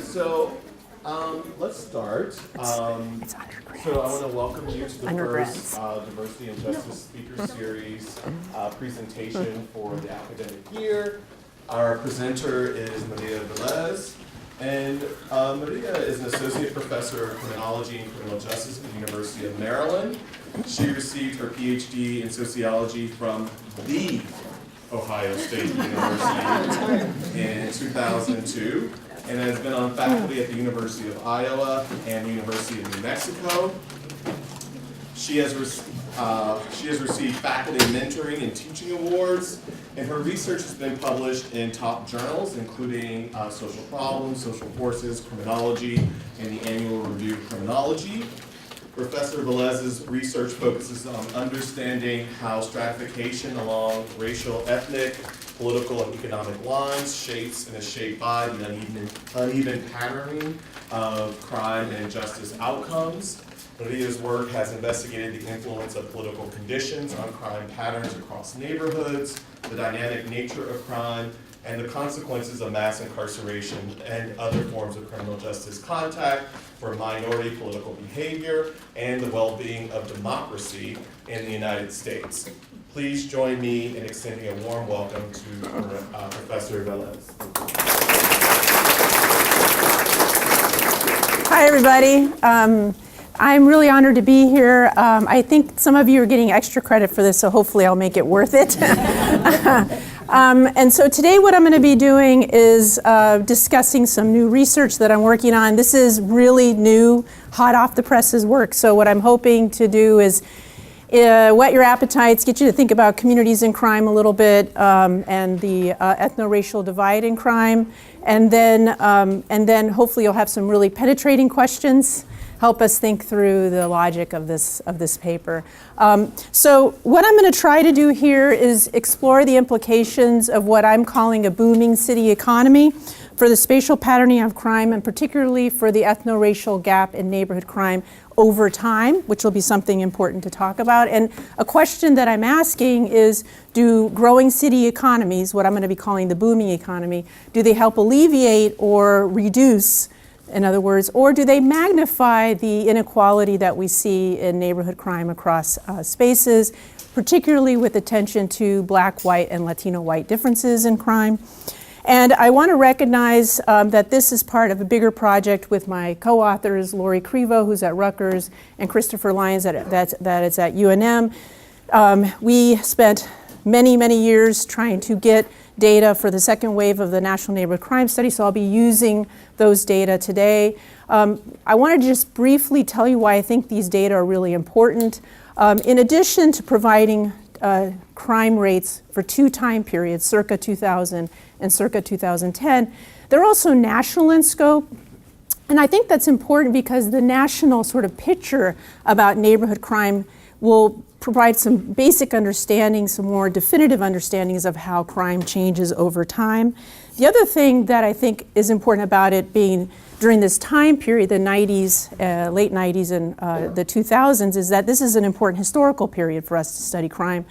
So let's start. So I want to welcome you to the first Diversity and Justice Speaker Series presentation for the academic year. Our presenter is Maria Velez, and Maria is an associate professor of criminology and criminal justice at the University of Maryland. She received her PhD in sociology from the Ohio State University in 2002, and has been on faculty at the University of Iowa and the University of New Mexico. She has received faculty mentoring and teaching awards, and her research has been published in top journals, including Social Problems, Social Forces, Criminology, and the Annual Review of Criminology. Professor Velez's research focuses on understanding how stratification along racial, ethnic, political, and economic lines shapes and is shaped by the uneven patterning of crime and justice outcomes. Maria's work has investigated the influence of political conditions on crime patterns across neighborhoods, the dynamic nature of crime, and the consequences of mass incarceration and other forms of criminal justice contact for minority political behavior and the well-being of democracy in the United States. Please join me in extending a warm welcome to Professor Velez. Hi, everybody. I'm really honored to be here. I think some of you are getting extra credit for this, so hopefully I'll make it worth it. And so today what I'm going to be doing is discussing some new research that I'm working on. This is really new, hot off the presses work. So what I'm hoping to do is whet your appetites, get you to think about communities in crime a little bit, and the ethno-racial divide in crime. And then hopefully you'll have some really penetrating questions. Help us think through the logic of this paper. So what I'm going to try to do here is explore the implications of what I'm calling a booming city economy for the spatial patterning of crime, and particularly for the ethno-racial gap in neighborhood crime over time, which will be something important to talk about. And a question that I'm asking is, do growing city economies, what I'm going to be calling the booming economy, do they help alleviate or reduce, in other words, or do they magnify the inequality that we see in neighborhood crime across spaces, particularly with attention to Black, white, and Latino white differences in crime? And I want to recognize that this is part of a bigger project with my co-authors, Lori Crevo, who's at Rutgers, and Christopher Lyons, that is at UNM. We spent many years trying to get data for the second wave of the National Neighborhood Crime Study, so I'll be using those data today. I wanted to just briefly tell you why I think these data are really important. In addition to providing crime rates for two time periods, circa 2000 and circa 2010, they're also national in scope. And I think that's important because the national sort of picture about neighborhood crime will provide some basic understandings, some more definitive understandings of how crime changes over time. The other thing that I think is important about it being during this time period, the 90s, late 90s and the 2000s, is that this is an important historical period for us to study crime.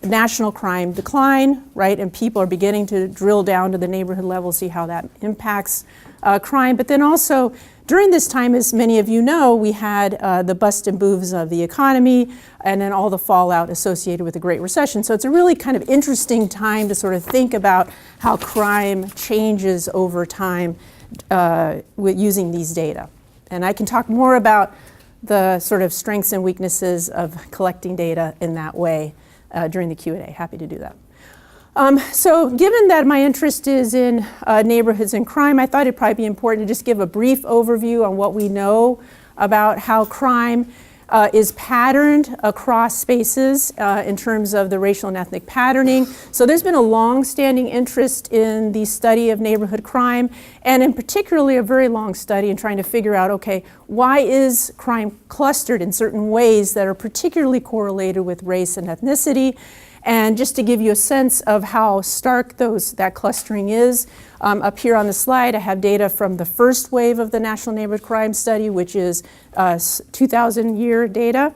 National crime decline, right, and people are beginning to drill down to the neighborhood level, see how that impacts crime. But then also, during this time, as many of you know, we had the bust and boofs of the economy and then all the fallout associated with the Great Recession. So it's a really kind of interesting time to sort of think about how crime changes over time with using these data. And I can talk more about the sort of strengths and weaknesses of collecting data in that way during the Q&A. Happy to do that. So given that my interest is in neighborhoods and crime, I thought it'd probably be important to just give a brief overview on what we know about how crime is patterned across spaces in terms of the racial and ethnic patterning. So there's been a long-standing interest in the study of neighborhood crime, and in particularly a very long study in trying to figure out, okay, why is crime clustered in certain ways that are particularly correlated with race and ethnicity? And just to give you a sense of how stark that clustering is, up here on the slide I have data from the first wave of the National Neighborhood Crime Study, which is 2000 year data.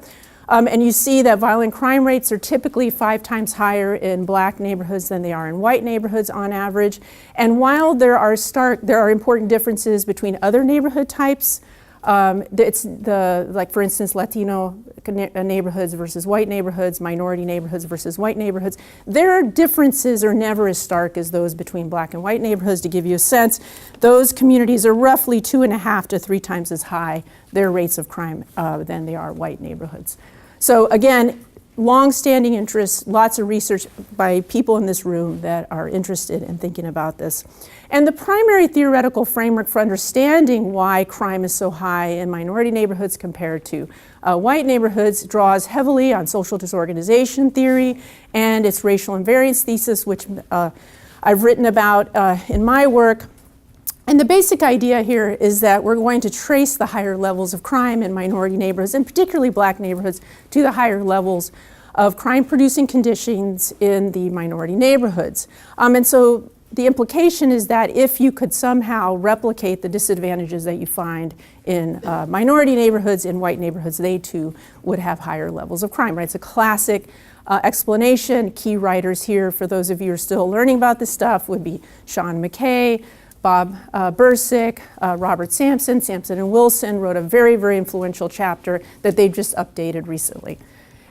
And you see that violent crime rates are typically 5 times higher in black neighborhoods than they are in white neighborhoods on average. And while there are important differences between other neighborhood types, like for instance, Latino neighborhoods versus white neighborhoods, minority neighborhoods versus white neighborhoods, their differences are never as stark as those between black and white neighborhoods. To give you a sense, those communities are roughly 2.5 to 3 times as high, their rates of crime, than they are white neighborhoods. So again, long-standing interest, lots of research by people in this room that are interested in thinking about this. And the primary theoretical framework for understanding why crime is so high in minority neighborhoods compared to white neighborhoods draws heavily on social disorganization theory and its racial invariance thesis, which I've written about in my work. And the basic idea here is that we're going to trace the higher levels of crime in minority neighborhoods, and particularly black neighborhoods, to the higher levels of crime-producing conditions in the minority neighborhoods. And so the implication is that if you could somehow replicate the disadvantages that you find in minority neighborhoods, in white neighborhoods, they too would have higher levels of crime, right? It's a classic explanation. Key writers here, for those of you who are still learning about this stuff, would be Sean McKay, Bob Bursick, Robert Sampson and Wilson wrote a very, very influential chapter that they've just updated recently.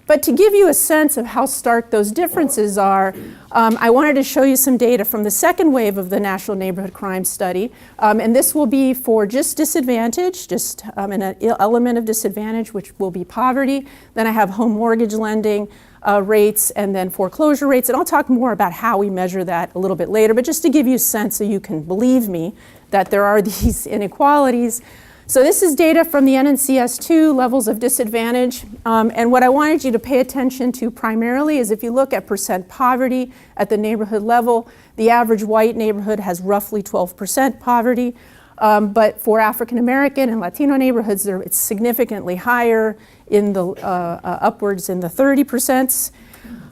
But to give you a sense of how stark those differences are, I wanted to show you some data from the second wave of the National Neighborhood Crime Study. And this will be for just disadvantage, just an element of disadvantage, which will be poverty. Then I have home mortgage lending rates, and then foreclosure rates. And I'll talk more about how we measure that a little bit later, but just to give you a sense so you can believe me that there are these inequalities. So this is data from the NNCS2 levels of disadvantage. And what I wanted you to pay attention to primarily is if you look at percent poverty at the neighborhood level, the average white neighborhood has roughly 12% poverty. But for African American and Latino neighborhoods, it's significantly higher, in the upwards in the 30%.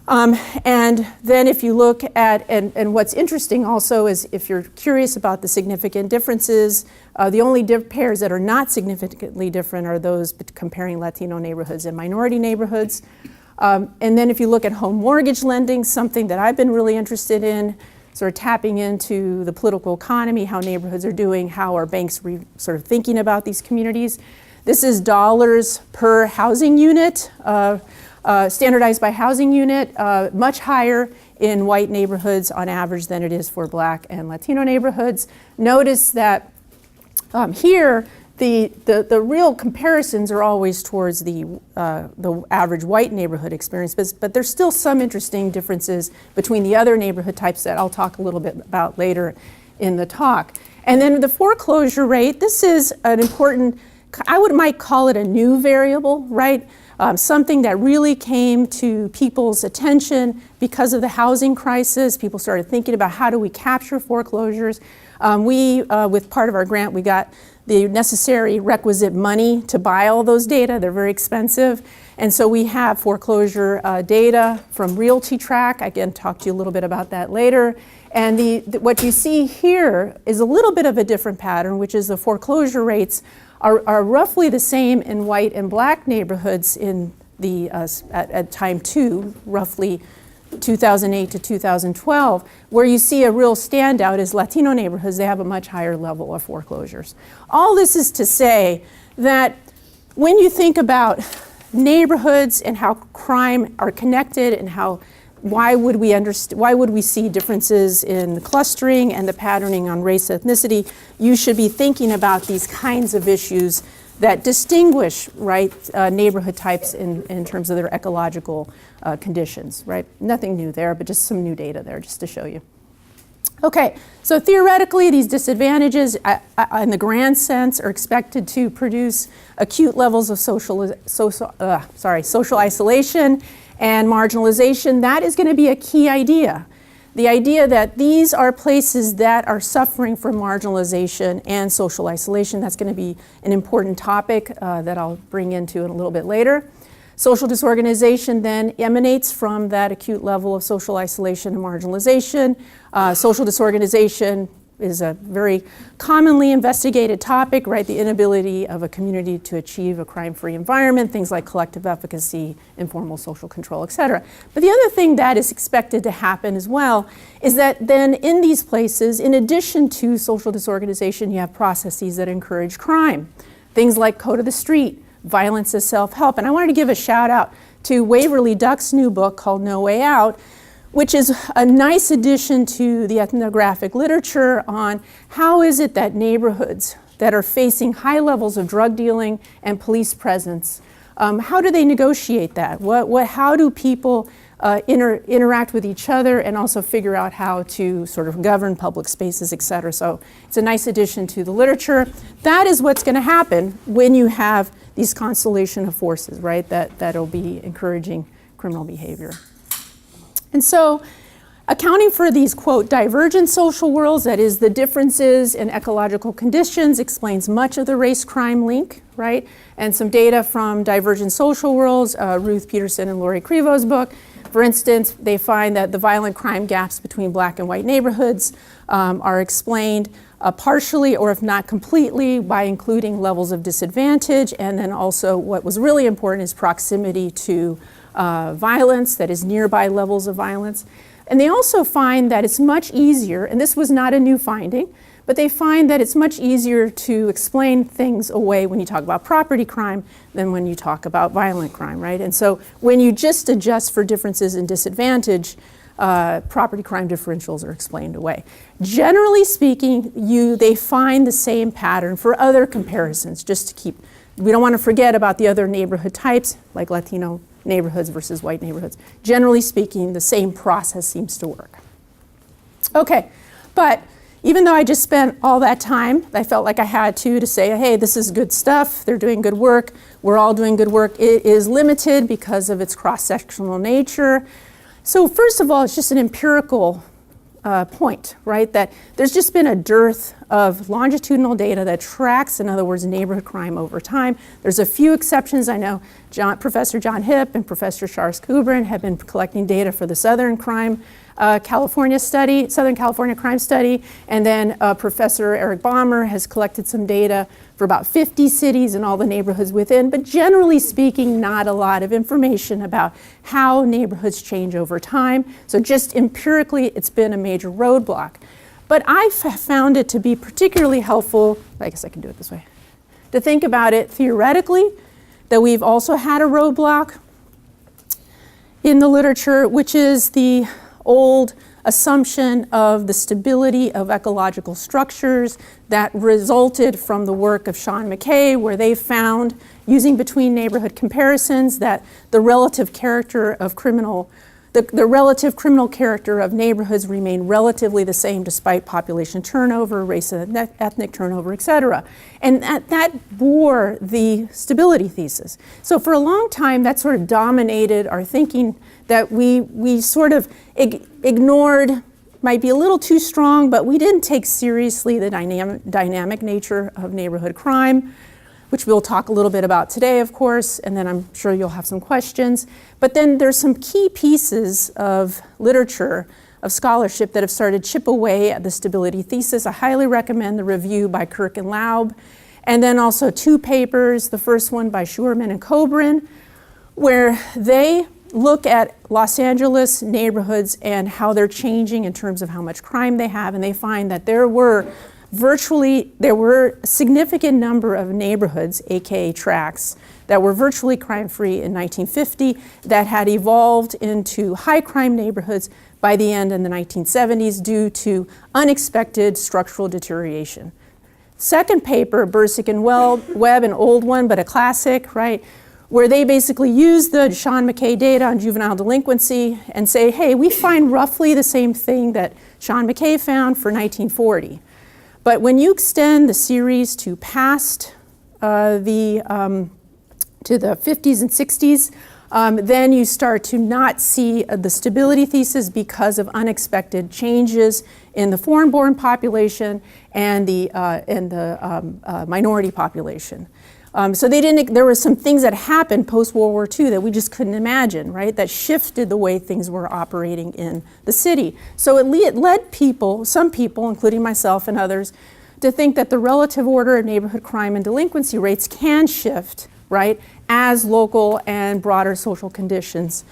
And then if you look at, and what's interesting also is if you're curious about the significant differences, the only pairs that are not significantly different are those comparing Latino neighborhoods and minority neighborhoods. And then if you look at home mortgage lending, something that I've been really interested in, sort of tapping into the political economy, how neighborhoods are doing, how are banks sort of thinking about these communities. This is dollars per housing unit, standardized by housing unit, much higher in white neighborhoods on average than it is for black and Latino neighborhoods. Notice that here, the real comparisons are always towards the average white neighborhood experience, but there's still some interesting differences between the other neighborhood types that I'll talk a little bit about later in the talk. And then the foreclosure rate, this is an important, might call it a new variable, right? Something that really came to people's attention because of the housing crisis. People started thinking about how do we capture foreclosures. With part of our grant, we got the necessary requisite money to buy all those data. They're very expensive. And so we have foreclosure data from Realty Track. I can talk to you a little bit about that later. And what you see here is a little bit of a different pattern, which is the foreclosure rates are roughly the same in white and black neighborhoods in the at time 2, roughly 2008 to 2012. Where you see a real standout is Latino neighborhoods. They have a much higher level of foreclosures. All this is to say that when you think about neighborhoods and how crime are connected and why would we see differences in the clustering and the patterning on race ethnicity, you should be thinking about these kinds of issues that distinguish, right, neighborhood types in terms of their ecological conditions, right? Nothing new there, but just some new data there just to show you. Okay, so theoretically, these disadvantages, in the grand sense, are expected to produce acute levels of social isolation and marginalization. That is going to be a key idea. The idea that these are places that are suffering from marginalization and social isolation. That's going to be an important topic that I'll bring into in a little bit later. Social disorganization then emanates from that acute level of social isolation and marginalization. Social disorganization is a very commonly investigated topic, right? The inability of a community to achieve a crime-free environment, things like collective efficacy, informal social control, et cetera. But the other thing that is expected to happen as well is that then in these places, in addition to social disorganization, you have processes that encourage crime. Things like code of the street, violence as self-help. And I wanted to give a shout out to Waverly Duck's new book called No Way Out, which is a nice addition to the ethnographic literature on how is it that neighborhoods that are facing high levels of drug dealing and police presence, how do they negotiate that? How do people interact with each other and also figure out how to sort of govern public spaces, et cetera. So it's a nice addition to the literature. That is what's going to happen when you have these constellation of forces, right, that'll be encouraging criminal behavior. And so accounting for these, quote, divergent social worlds, that is the differences in ecological conditions, explains much of the race-crime link, right? And some data from Divergent Social Worlds, Ruth Peterson and Lori Krivo's book. For instance, they find that the violent crime gaps between black and white neighborhoods are explained partially, or if not completely, by including levels of disadvantage. And then also what was really important is proximity to violence, that is nearby levels of violence. And they also find that it's much easier, and this was not a new finding, but they find that it's much easier to explain things away when you talk about property crime than when you talk about violent crime, right? And so when you just adjust for differences in disadvantage, property crime differentials are explained away. Generally speaking, they find the same pattern for other comparisons, just to keep, we don't want to forget about the other neighborhood types, like Latino neighborhoods versus white neighborhoods. Generally speaking, the same process seems to work. Okay, but even though I just spent all that time, I felt like I had to say, hey, this is good stuff, they're doing good work, we're all doing good work. It is limited because of its cross-sectional nature. So first of all, it's just an empirical point, right? That there's just been a dearth of longitudinal data that tracks, in other words, neighborhood crime over time. There's a few exceptions. I know Professor John Hipp and Professor Shars Kubrin have been collecting data for the Southern California crime study, and then Professor Eric Baumer has collected some data for about 50 cities and all the neighborhoods within, but generally speaking, not a lot of information about how neighborhoods change over time. So just empirically, it's been a major roadblock. But I found it to be particularly helpful, I guess I can do it this way, to think about it theoretically, that we've also had a roadblock in the literature, which is the old assumption of the stability of ecological structures that resulted from the work of Sean McKay, where they found, using between neighborhood comparisons, that the relative character of the relative criminal character of neighborhoods remained relatively the same despite population turnover, race and ethnic turnover, et cetera. And that bore the stability thesis. So for a long time, that sort of dominated our thinking, that we sort of ignored, might be a little too strong, but we didn't take seriously the dynamic nature of neighborhood crime, which we'll talk a little bit about today, of course, and then I'm sure you'll have some questions. But then there's some key pieces of literature, of scholarship, that have started to chip away at the stability thesis. I highly recommend the review by Kirk and Laub, and then also two papers, the first one by Schuerman and Kobrin, where they look at Los Angeles neighborhoods and how they're changing in terms of how much crime they have, and they find that there were a significant number of neighborhoods, AKA tracts, that were virtually crime-free in 1950 that had evolved into high crime neighborhoods by the end in the 1970s due to unexpected structural deterioration. Second paper, Bursick and Webb, an old one, but a classic, right, where they basically use the Sean McKay data on juvenile delinquency and say, hey, we find roughly the same thing that Sean McKay found for 1940. But when you extend the series to past the 50s and 60s, then you start to not see the stability thesis because of unexpected changes in the foreign-born population and the minority population. So there were some things that happened post-World War II that we just couldn't imagine, right? That shifted the way things were operating in the city. So it led people, some people, including myself and others, to think that the relative order of neighborhood crime and delinquency rates can shift, right, as local and broader social conditions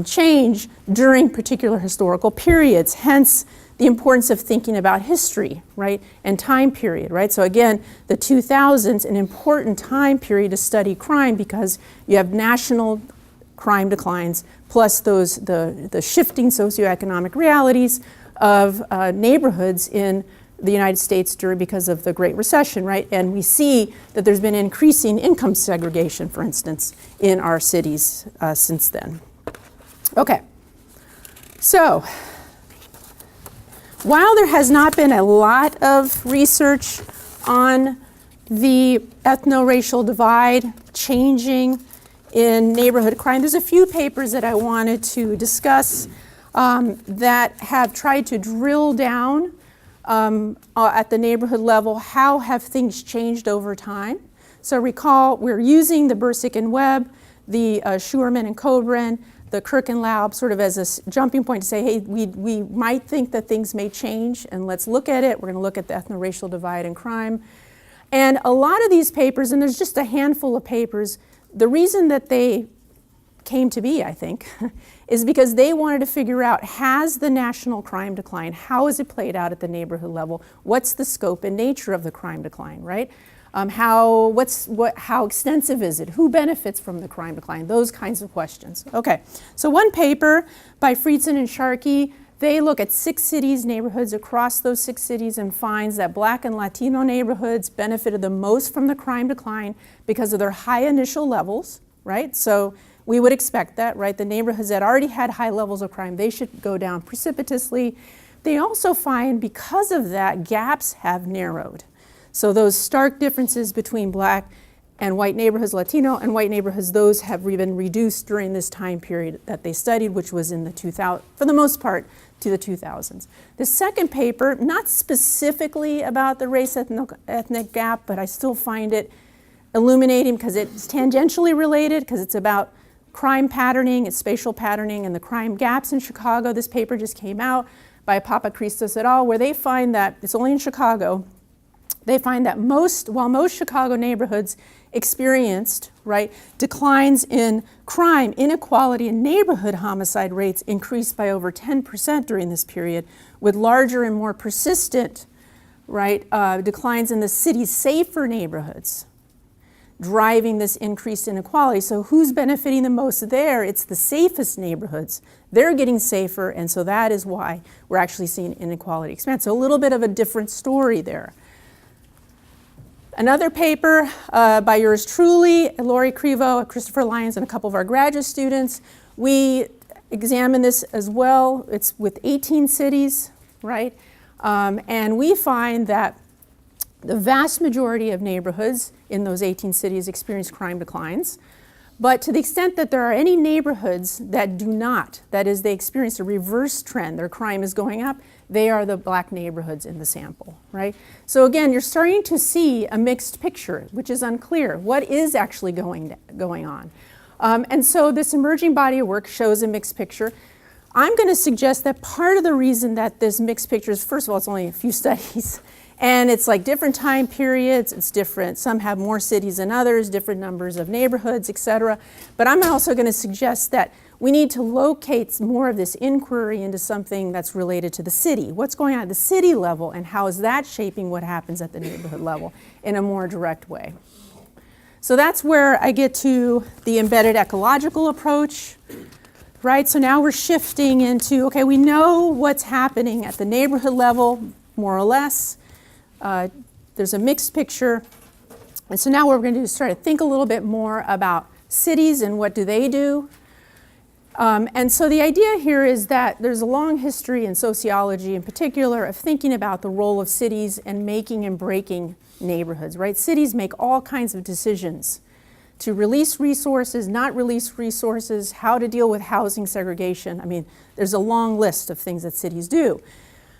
change during particular historical periods. Hence, the importance of thinking about history, right, and time period, right? So again, the 2000s, an important time period to study crime because you have national crime declines plus the shifting socioeconomic realities of neighborhoods in the United States because of the Great Recession, right? And we see that there's been increasing income segregation, for instance, in our cities since then. Okay, so while there has not been a lot of research on the ethno-racial divide changing in neighborhood crime, there's a few papers that I wanted to discuss that have tried to drill down at the neighborhood level, how have things changed over time. So recall, we're using the Bursick and Webb, the Schuerman and Kodren, the Kirk and Laub sort of as a jumping point to say, hey, we might think that things may change, and let's look at it. We're going to look at the ethno-racial divide in crime. And a lot of these papers, and there's just a handful of papers, the reason that they came to be, I think, is because they wanted to figure out, has the national crime decline, how is it played out at the neighborhood level? What's the scope and nature of the crime decline, right? How extensive is it? Who benefits from the crime decline? Those kinds of questions. Okay, so one paper by Friedson and Sharkey, they look at 6 cities, neighborhoods across those 6 cities, and finds that Black and Latino neighborhoods benefited the most from the crime decline because of their high initial levels, right? So we would expect that, right? The neighborhoods that already had high levels of crime, they should go down precipitously. They also find, because of that, gaps have narrowed. So those stark differences between Black and white neighborhoods, Latino and white neighborhoods, those have been reduced during this time period that they studied, which was in the 2000s, for the most part, to the 2000s. The second paper, not specifically about the race ethnic gap, but I still find it illuminating because it's tangentially related, because it's about crime patterning, it's spatial patterning, and the crime gaps in Chicago. This paper just came out by Papachristos et al., where they find that, it's only in Chicago, they find that while most Chicago neighborhoods experienced, right, declines in crime, inequality, and neighborhood homicide rates increased by over 10% during this period, with larger and more persistent, right, declines in the city's safer neighborhoods, driving this increased inequality. So who's benefiting the most there? It's the safest neighborhoods. They're getting safer, and so that is why we're actually seeing inequality expand. So a little bit of a different story there. Another paper by yours truly, Lori Crivo, Christopher Lyons, and a couple of our graduate students. We examine this as well. It's with 18 cities, right? And we find that the vast majority of neighborhoods in those 18 cities experience crime declines. But to the extent that there are any neighborhoods that do not, that is, they experience a reverse trend, their crime is going up, they are the Black neighborhoods in the sample, right? So again, you're starting to see a mixed picture, which is unclear. What is actually going on? And so this emerging body of work shows a mixed picture. I'm going to suggest that part of the reason that this mixed picture is, first of all, it's only a few studies, and it's like different time periods, it's different. Some have more cities than others, different numbers of neighborhoods, et cetera. But I'm also going to suggest that we need to locate more of this inquiry into something that's related to the city. What's going on at the city level, and how is that shaping what happens at the neighborhood level in a more direct way? So that's where I get to the embedded ecological approach, right? So now we're shifting into, okay, we know what's happening at the neighborhood level, more or less. There's a mixed picture. And so now what we're going to do is try to think a little bit more about cities and what do they do. And so the idea here is that there's a long history in sociology in particular of thinking about the role of cities and making and breaking neighborhoods, right? Cities make all kinds of decisions to release resources, not release resources, how to deal with housing segregation. I mean, there's a long list of things that cities do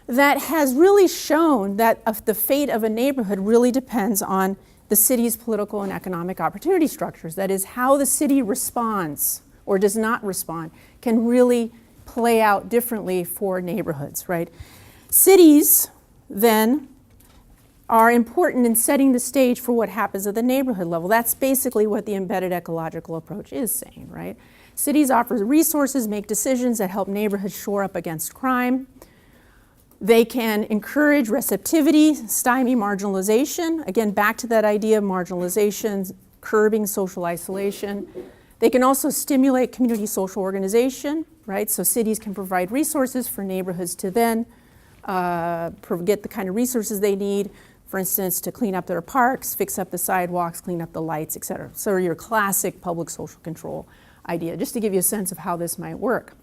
that has really shown that the fate of a neighborhood really depends on the city's political and economic opportunity structures. That is, how the city responds or does not respond can really play out differently for neighborhoods, right? Cities then are important in setting the stage for what happens at the neighborhood level. That's basically what the embedded ecological approach is saying, right? Cities offer resources, make decisions that help neighborhoods shore up against crime. They can encourage receptivity, stymie marginalization. Again, back to that idea of marginalization, curbing social isolation. They can also stimulate community social organization, right? So cities can provide resources for neighborhoods to then get the kind of resources they need, for instance, to clean up their parks, fix up the sidewalks, clean up the lights, et cetera. So your classic public social control idea, just to give you a sense of how this might work.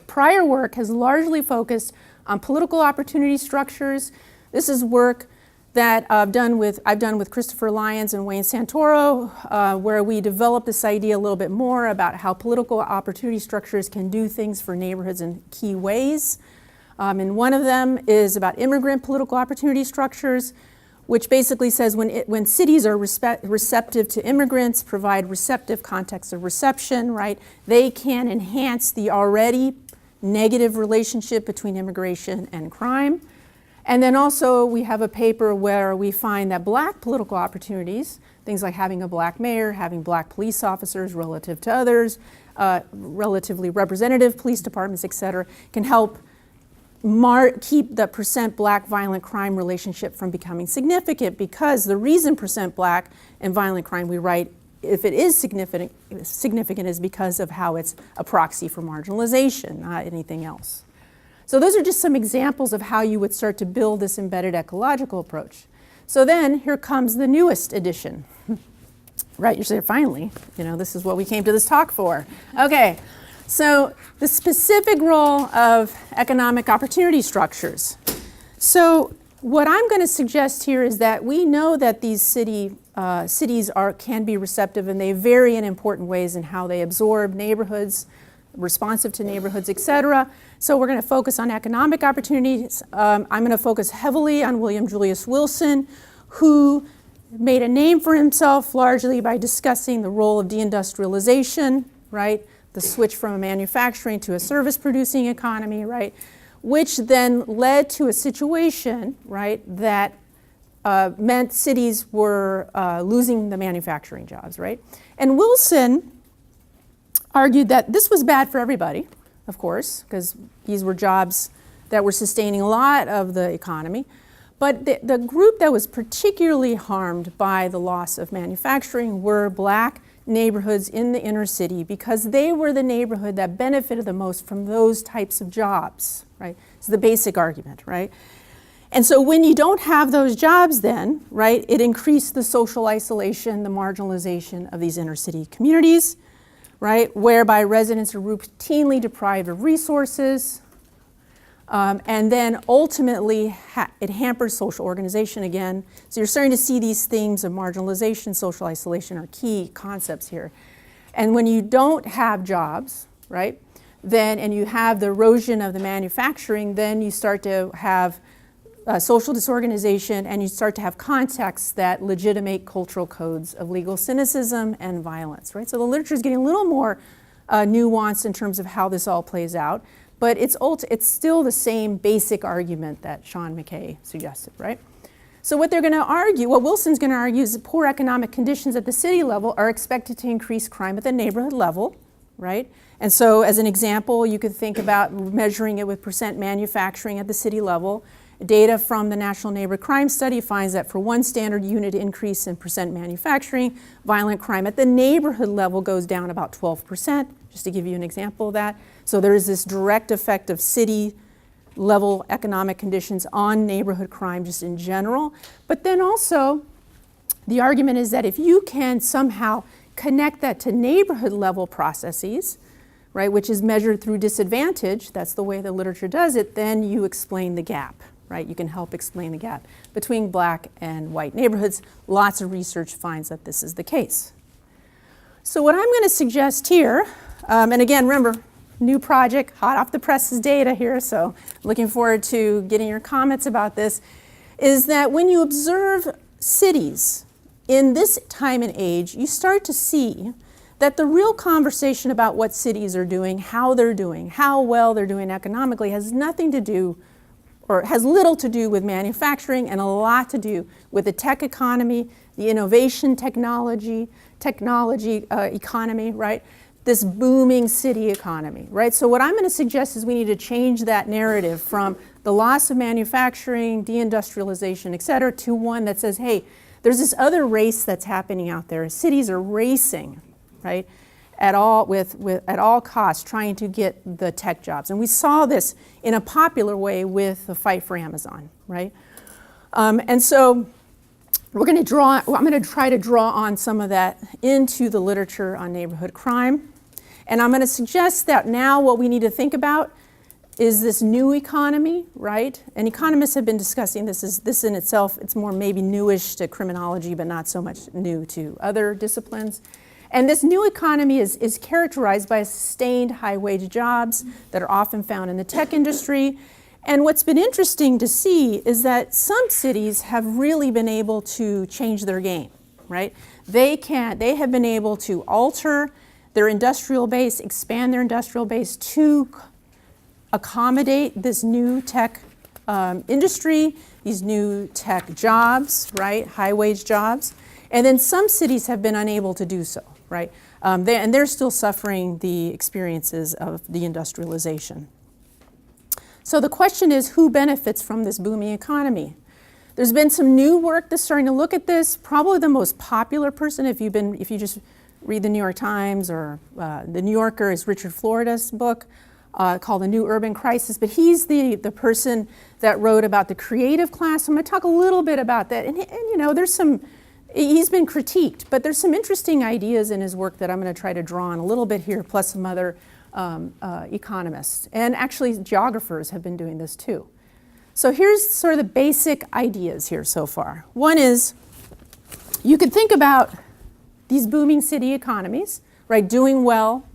Prior work has largely focused on political opportunity structures. This is work that I've done with Christopher Lyons and Wayne Santoro, where we developed this idea a little bit more about how political opportunity structures can do things for neighborhoods in key ways. And one of them is about immigrant political opportunity structures, which basically says when cities are receptive to immigrants, provide receptive contexts of reception, right, they can enhance the already negative relationship between immigration and crime. And then also we have a paper where we find that black political opportunities, things like having a black mayor, having black police officers relative to others, relatively representative police departments, et cetera, can help keep the percent black violent crime relationship from becoming significant, because the reason percent black and violent crime, we write, if it is significant is because of how it's a proxy for marginalization, not anything else. So those are just some examples of how you would start to build this embedded ecological approach. So then here comes the newest edition. Right, you're saying, finally, this is what we came to this talk for. Okay, so the specific role of economic opportunity structures. So what I'm going to suggest here is that we know that these cities can be receptive, and they vary in important ways in how they absorb neighborhoods, responsive to neighborhoods, et cetera. So we're going to focus on economic opportunities. I'm going to focus heavily on William Julius Wilson, who made a name for himself largely by discussing the role of deindustrialization, right? The switch from a manufacturing to a service-producing economy, right? Which then led to a situation, right, that meant cities were losing the manufacturing jobs, right? And Wilson argued that this was bad for everybody, of course, because these were jobs that were sustaining a lot of the economy. But the group that was particularly harmed by the loss of manufacturing were black neighborhoods in the inner city, because they were the neighborhood that benefited the most from those types of jobs, right? It's the basic argument, right? And so when you don't have those jobs then, right, it increased the social isolation, the marginalization of these inner city communities, right, whereby residents are routinely deprived of resources, and then ultimately it hampers social organization again. So you're starting to see these themes of marginalization, social isolation are key concepts here. And when you don't have jobs, right, then, and you have the erosion of the manufacturing, then you start to have social disorganization, and you start to have contexts that legitimate cultural codes of legal cynicism and violence, right? So the literature is getting a little more nuanced in terms of how this all plays out, but it's still the same basic argument that Sean McKay suggested, right? So what they're going to argue, what Wilson's going to argue, is that poor economic conditions at the city level are expected to increase crime at the neighborhood level, right? And so as an example, you could think about measuring it with percent manufacturing at the city level. Data from the National Neighborhood Crime Study finds that for one standard unit increase in percent manufacturing, violent crime at the neighborhood level goes down about 12%, just to give you an example of that. So there is this direct effect of city level economic conditions on neighborhood crime just in general. But then also, the argument is that if you can somehow connect that to neighborhood level processes, right, which is measured through disadvantage, that's the way the literature does it, then you explain the gap. Right? You can help explain the gap between black and white neighborhoods. Lots of research finds that this is the case. So what I'm going to suggest here, and again, remember, new project, hot off the presses data here, so looking forward to getting your comments about this, is that when you observe cities in this time and age, you start to see that the real conversation about what cities are doing, how well they're doing economically, has nothing to do, or has little to do with manufacturing and a lot to do with the tech economy, the innovation technology economy, right? This booming city economy, right? So what I'm going to suggest is we need to change that narrative from the loss of manufacturing, deindustrialization, et cetera, to one that says, hey, there's this other race that's happening out there. Cities are racing, right, at all costs, trying to get the tech jobs. And we saw this in a popular way with the fight for Amazon, right? And so I'm going to try to draw on some of that into the literature on neighborhood crime. And I'm going to suggest that now what we need to think about is this new economy, right? And economists have been discussing this in itself. It's more maybe newish to criminology, but not so much new to other disciplines. And this new economy is characterized by sustained high-wage jobs that are often found in the tech industry. And what's been interesting to see is that some cities have really been able to change their game, right? They have been able to alter their industrial base, expand their industrial base to accommodate this new tech industry, these new tech jobs, right? High-wage jobs. And then some cities have been unable to do so, right? And they're still suffering the experiences of the industrialization. So the question is, who benefits from this booming economy? There's been some new work that's starting to look at this. Probably the most popular person, if you just read the New York Times or the New Yorker, is Richard Florida's book called The New Urban Crisis. But he's the person that wrote about the creative class. I'm going to talk a little bit about that. And you know, he's been critiqued, but there's some interesting ideas in his work that I'm going to try to draw on a little bit here, plus some other economists. And actually geographers have been doing this too. So here's sort of the basic ideas here so far. One is, you could think about these booming city economies, right, doing well,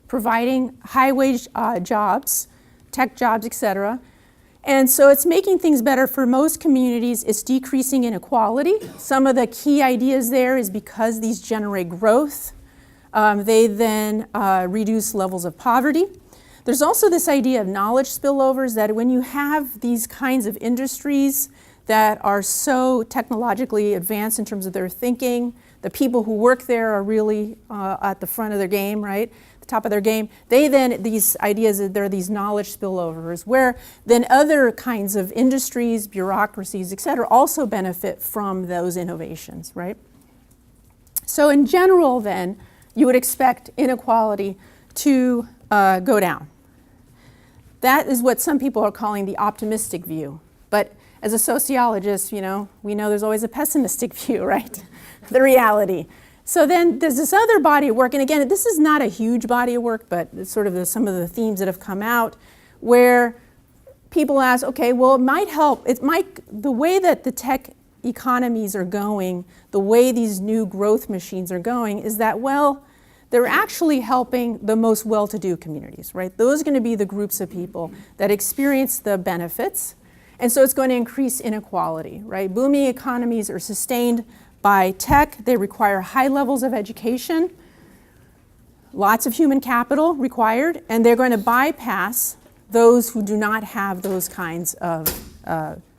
providing high-wage jobs, tech jobs, et cetera. And so it's making things better for most communities. It's decreasing inequality. Some of the key ideas there is because these generate growth, they then reduce levels of poverty. There's also this idea of knowledge spillovers, that when you have these kinds of industries that are so technologically advanced in terms of their thinking, the people who work there are really at the front of their game, right? The top of their game. These ideas, there are these knowledge spillovers where then other kinds of industries, bureaucracies, et cetera, also benefit from those innovations, right? So in general then, you would expect inequality to go down. That is what some people are calling the optimistic view. But as a sociologist, you know, we know there's always a pessimistic view, right? The reality. So then there's this other body of work, and again, this is not a huge body of work, but it's sort of some of the themes that have come out, where people ask, okay, well, it might help. The way that the tech economies are going, the way these new growth machines are going, is that, well, they're actually helping the most well-to-do communities, right? Those are going to be the groups of people that experience the benefits, and so it's going to increase inequality, right? Booming economies are sustained by tech. They require high levels of education, lots of human capital required, and they're going to bypass those who do not have those kinds of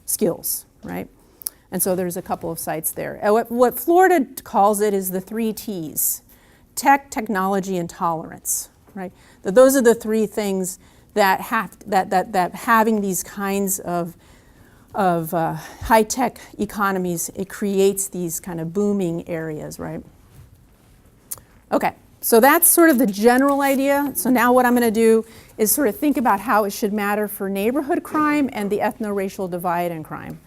skills, right? And so there's a couple of sites there. What Florida calls it is the 3 T's: tech, technology, and tolerance, right? Those are the 3 things that having these kinds of high-tech economies, it creates these kind of booming areas, right? Okay, so that's sort of the general idea. So now what I'm going to do is sort of think about how it should matter for neighborhood crime and the ethno-racial divide in crime.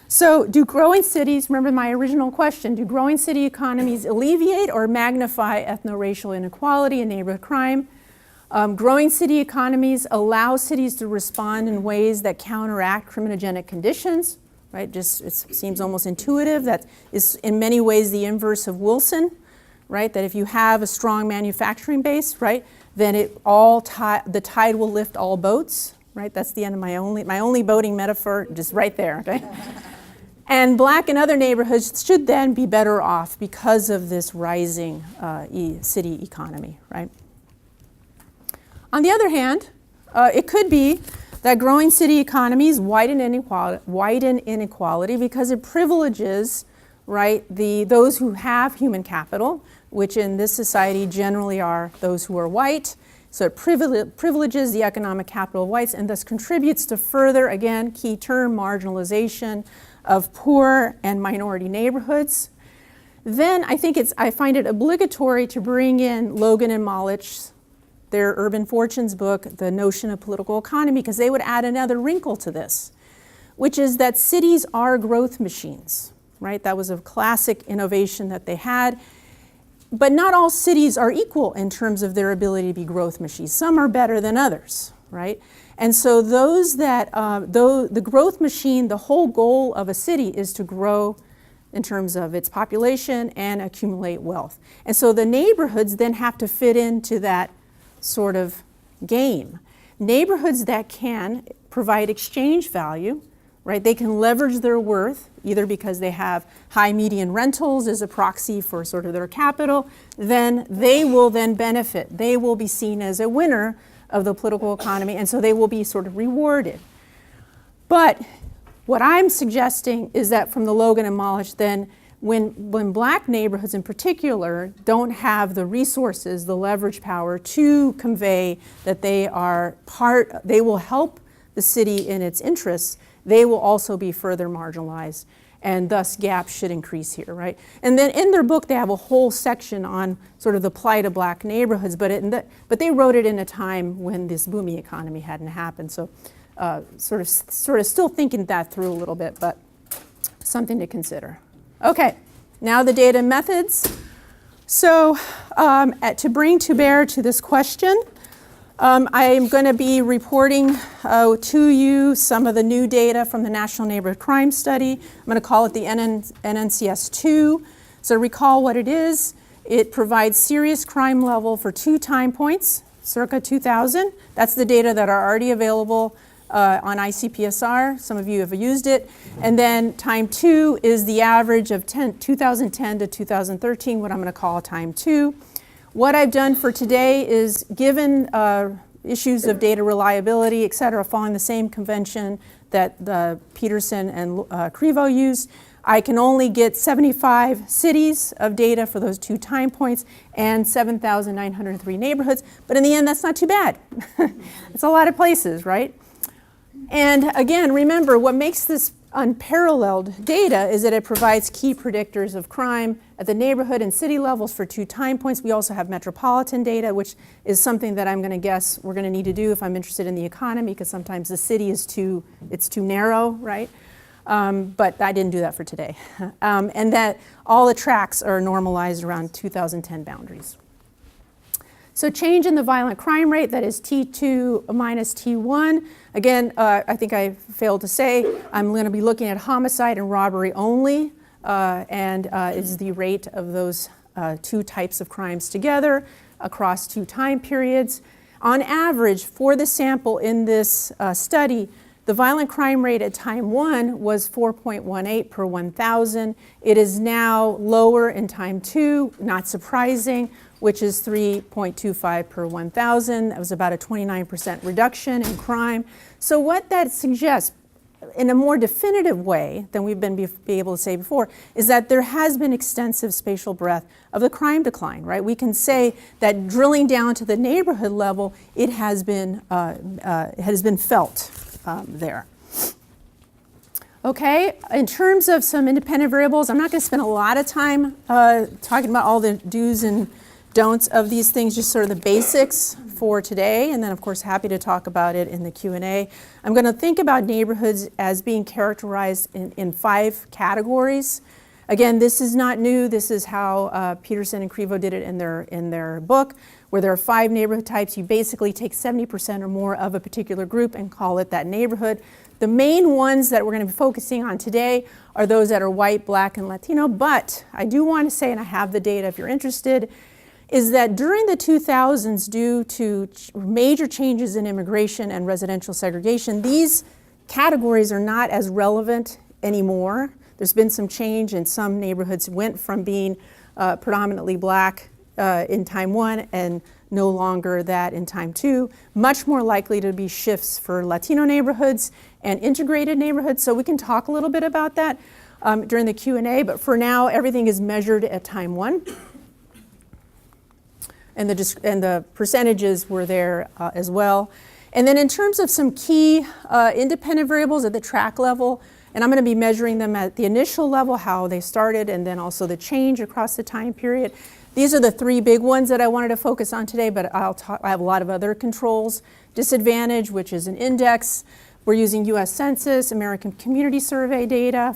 So do growing cities, remember my original question, do growing city economies alleviate or magnify ethno-racial inequality and neighborhood crime? Growing city economies allow cities to respond in ways that counteract criminogenic conditions, right? It seems almost intuitive. That is in many ways the inverse of Wilson, right? That if you have a strong manufacturing base, right, then the tide will lift all boats, right? That's the end of my only boating metaphor, just right there, okay? And black and other neighborhoods should then be better off because of this rising city economy, right? On the other hand, it could be that growing city economies widen inequality because it privileges, right, those who have human capital, which in this society generally are those who are white. So it privileges the economic capital of whites and thus contributes to further, again, key term, marginalization of poor and minority neighborhoods. Then I find it obligatory to bring in Logan and Molich's, their Urban Fortunes book, The Notion of Political Economy, because they would add another wrinkle to this, which is that cities are growth machines, right? That was a classic innovation that they had. But not all cities are equal in terms of their ability to be growth machines. Some are better than others, right? And so those that, though the growth machine, the whole goal of a city is to grow in terms of its population and accumulate wealth. And so the neighborhoods then have to fit into that sort of game. Neighborhoods that can provide exchange value, right? They can leverage their worth, either because they have high median rentals as a proxy for sort of their capital, then they will then benefit. They will be seen as a winner of the political economy, and so they will be sort of rewarded. But what I'm suggesting is that from the Logan and Molich, then when black neighborhoods in particular don't have the resources, the leverage power to convey that they will help the city in its interests, they will also be further marginalized, and thus gaps should increase here, right? And then in their book, they have a whole section on sort of the plight of black neighborhoods, but they wrote it in a time when this booming economy hadn't happened. So sort of still thinking that through a little bit, but something to consider. Okay, now the data and methods. So to bring to bear to this question, I'm going to be reporting to you some of the new data from the National Neighborhood Crime Study. I'm going to call it the NNCS2. So recall what it is. It provides serious crime level for 2 time points, circa 2000. That's the data that are already available on ICPSR. Some of you have used it. And then time 2 is the average of 2010 to 2013, what I'm going to call time 2. What I've done for today is given issues of data reliability, et cetera, following the same convention that the Peterson and Crivo used, I can only get 75 cities of data for those 2 time points and 7,903 neighborhoods. But in the end, that's not too bad. It's a lot of places, right? And again, remember, what makes this unparalleled data is that it provides key predictors of crime at the neighborhood and city levels for 2 time points. We also have metropolitan data, which is something that I'm going to guess we're going to need to do if I'm interested in the economy, because sometimes the city is too narrow, right? But I didn't do that for today. And that all the tracks are normalized around 2010 boundaries. So change in the violent crime rate, that is T2 minus T1. Again, I think I failed to say, I'm going to be looking at homicide and robbery only, and is the rate of those 2 types of crimes together across 2 time periods. On average, for the sample in this study, the violent crime rate at time 1 was 4.18 per 1,000. It is now lower in time 2, not surprising, which is 3.25 per 1,000. That was about a 29% reduction in crime. So what that suggests, in a more definitive way than we've been able to say before, is that there has been extensive spatial breadth of the crime decline, right? We can say that drilling down to the neighborhood level, it has been felt there. Okay, in terms of some independent variables, I'm not going to spend a lot of time talking about all the do's and don'ts of these things, just sort of the basics for today, and then of course happy to talk about it in the Q&A. I'm going to think about neighborhoods as being characterized in 5 categories. Again, this is not new. This is how Peterson and Crivo did it in their book, where there are 5 neighborhood types. You basically take 70% or more of a particular group and call it that neighborhood. The main ones that we're going to be focusing on today are those that are white, black, and Latino, but I do want to say, and I have the data if you're interested, is that during the 2000s, due to major changes in immigration and residential segregation, these categories are not as relevant anymore. There's been some change, and some neighborhoods went from being predominantly black in time 1 and no longer that in time 2. Much more likely to be shifts for Latino neighborhoods and integrated neighborhoods. So we can talk a little bit about that during the Q&A, but for now, everything is measured at time 1. And the percentages were there as well. And then in terms of some key independent variables at the track level, and I'm going to be measuring them at the initial level, how they started, and then also the change across the time period. These are the 3 big ones that I wanted to focus on today, but I have a lot of other controls. Disadvantage, which is an index. We're using US Census, American Community Survey data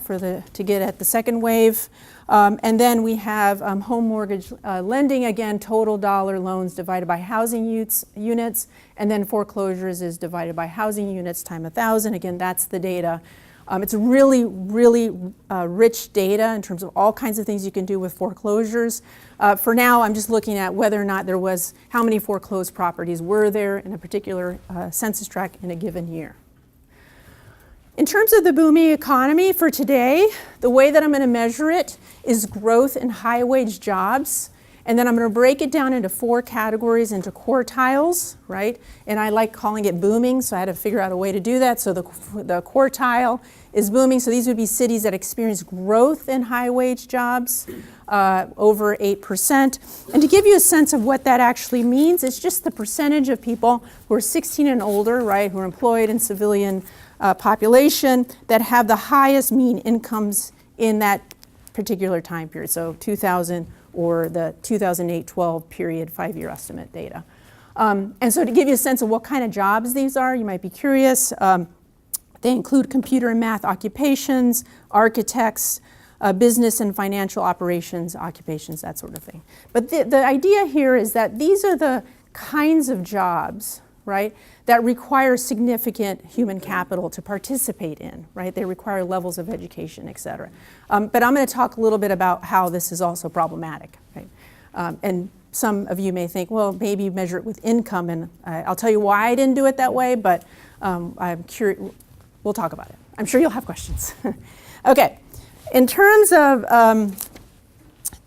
to get at the second wave. And then we have home mortgage lending, again, total dollar loans divided by housing units, and then foreclosures is divided by housing units times 1,000. Again, that's the data. It's really, really rich data in terms of all kinds of things you can do with foreclosures. For now, I'm just looking at whether or not there was, how many foreclosed properties were there in a particular census tract in a given year. In terms of the booming economy for today, the way that I'm going to measure it is growth in high-wage jobs. And then I'm going to break it down into 4 categories, into quartiles, right? And I like calling it booming, so I had to figure out a way to do that. So the quartile is booming. So these would be cities that experience growth in high-wage jobs, over 8%. And to give you a sense of what that actually means, it's just the percentage of people who are 16 and older, right, who are employed in civilian population that have the highest mean incomes in that particular time period, so 2000 or the 2008-12 period 5-year estimate data. And so to give you a sense of what kind of jobs these are, you might be curious. They include computer and math occupations, architects, business and financial operations occupations, that sort of thing. But the idea here is that these are the kinds of jobs, right, that require significant human capital to participate in, right? They require levels of education, et cetera. But I'm going to talk a little bit about how this is also problematic, right? And some of you may think, well, maybe measure it with income, and I'll tell you why I didn't do it that way, but I'm curious. We'll talk about it. I'm sure you'll have questions. Okay, in terms of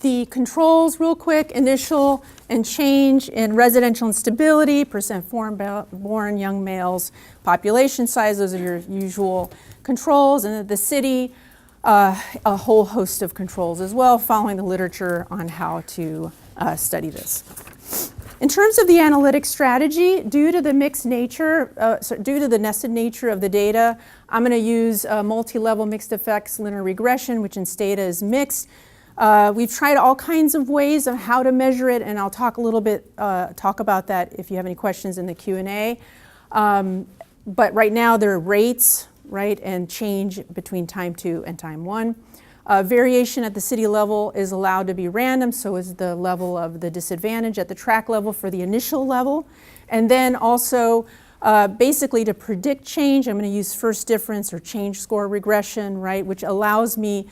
the controls, real quick, initial and change in residential instability, percent foreign-born young males, population size, those are your usual controls. And the city, a whole host of controls as well, following the literature on how to study this. In terms of the analytic strategy, due to the mixed nature, due to the nested nature of the data, I'm going to use multi-level mixed effects linear regression, which in Stata is mixed. We've tried all kinds of ways of how to measure it, and I'll talk a little bit, talk about that if you have any questions in the Q&A. But right now there are rates, right, and change between time 2 and time 1. Variation at the city level is allowed to be random, so is the level of the disadvantage at the track level for the initial level. And then also, basically to predict change, I'm going to use first difference or change score regression, right, which allows me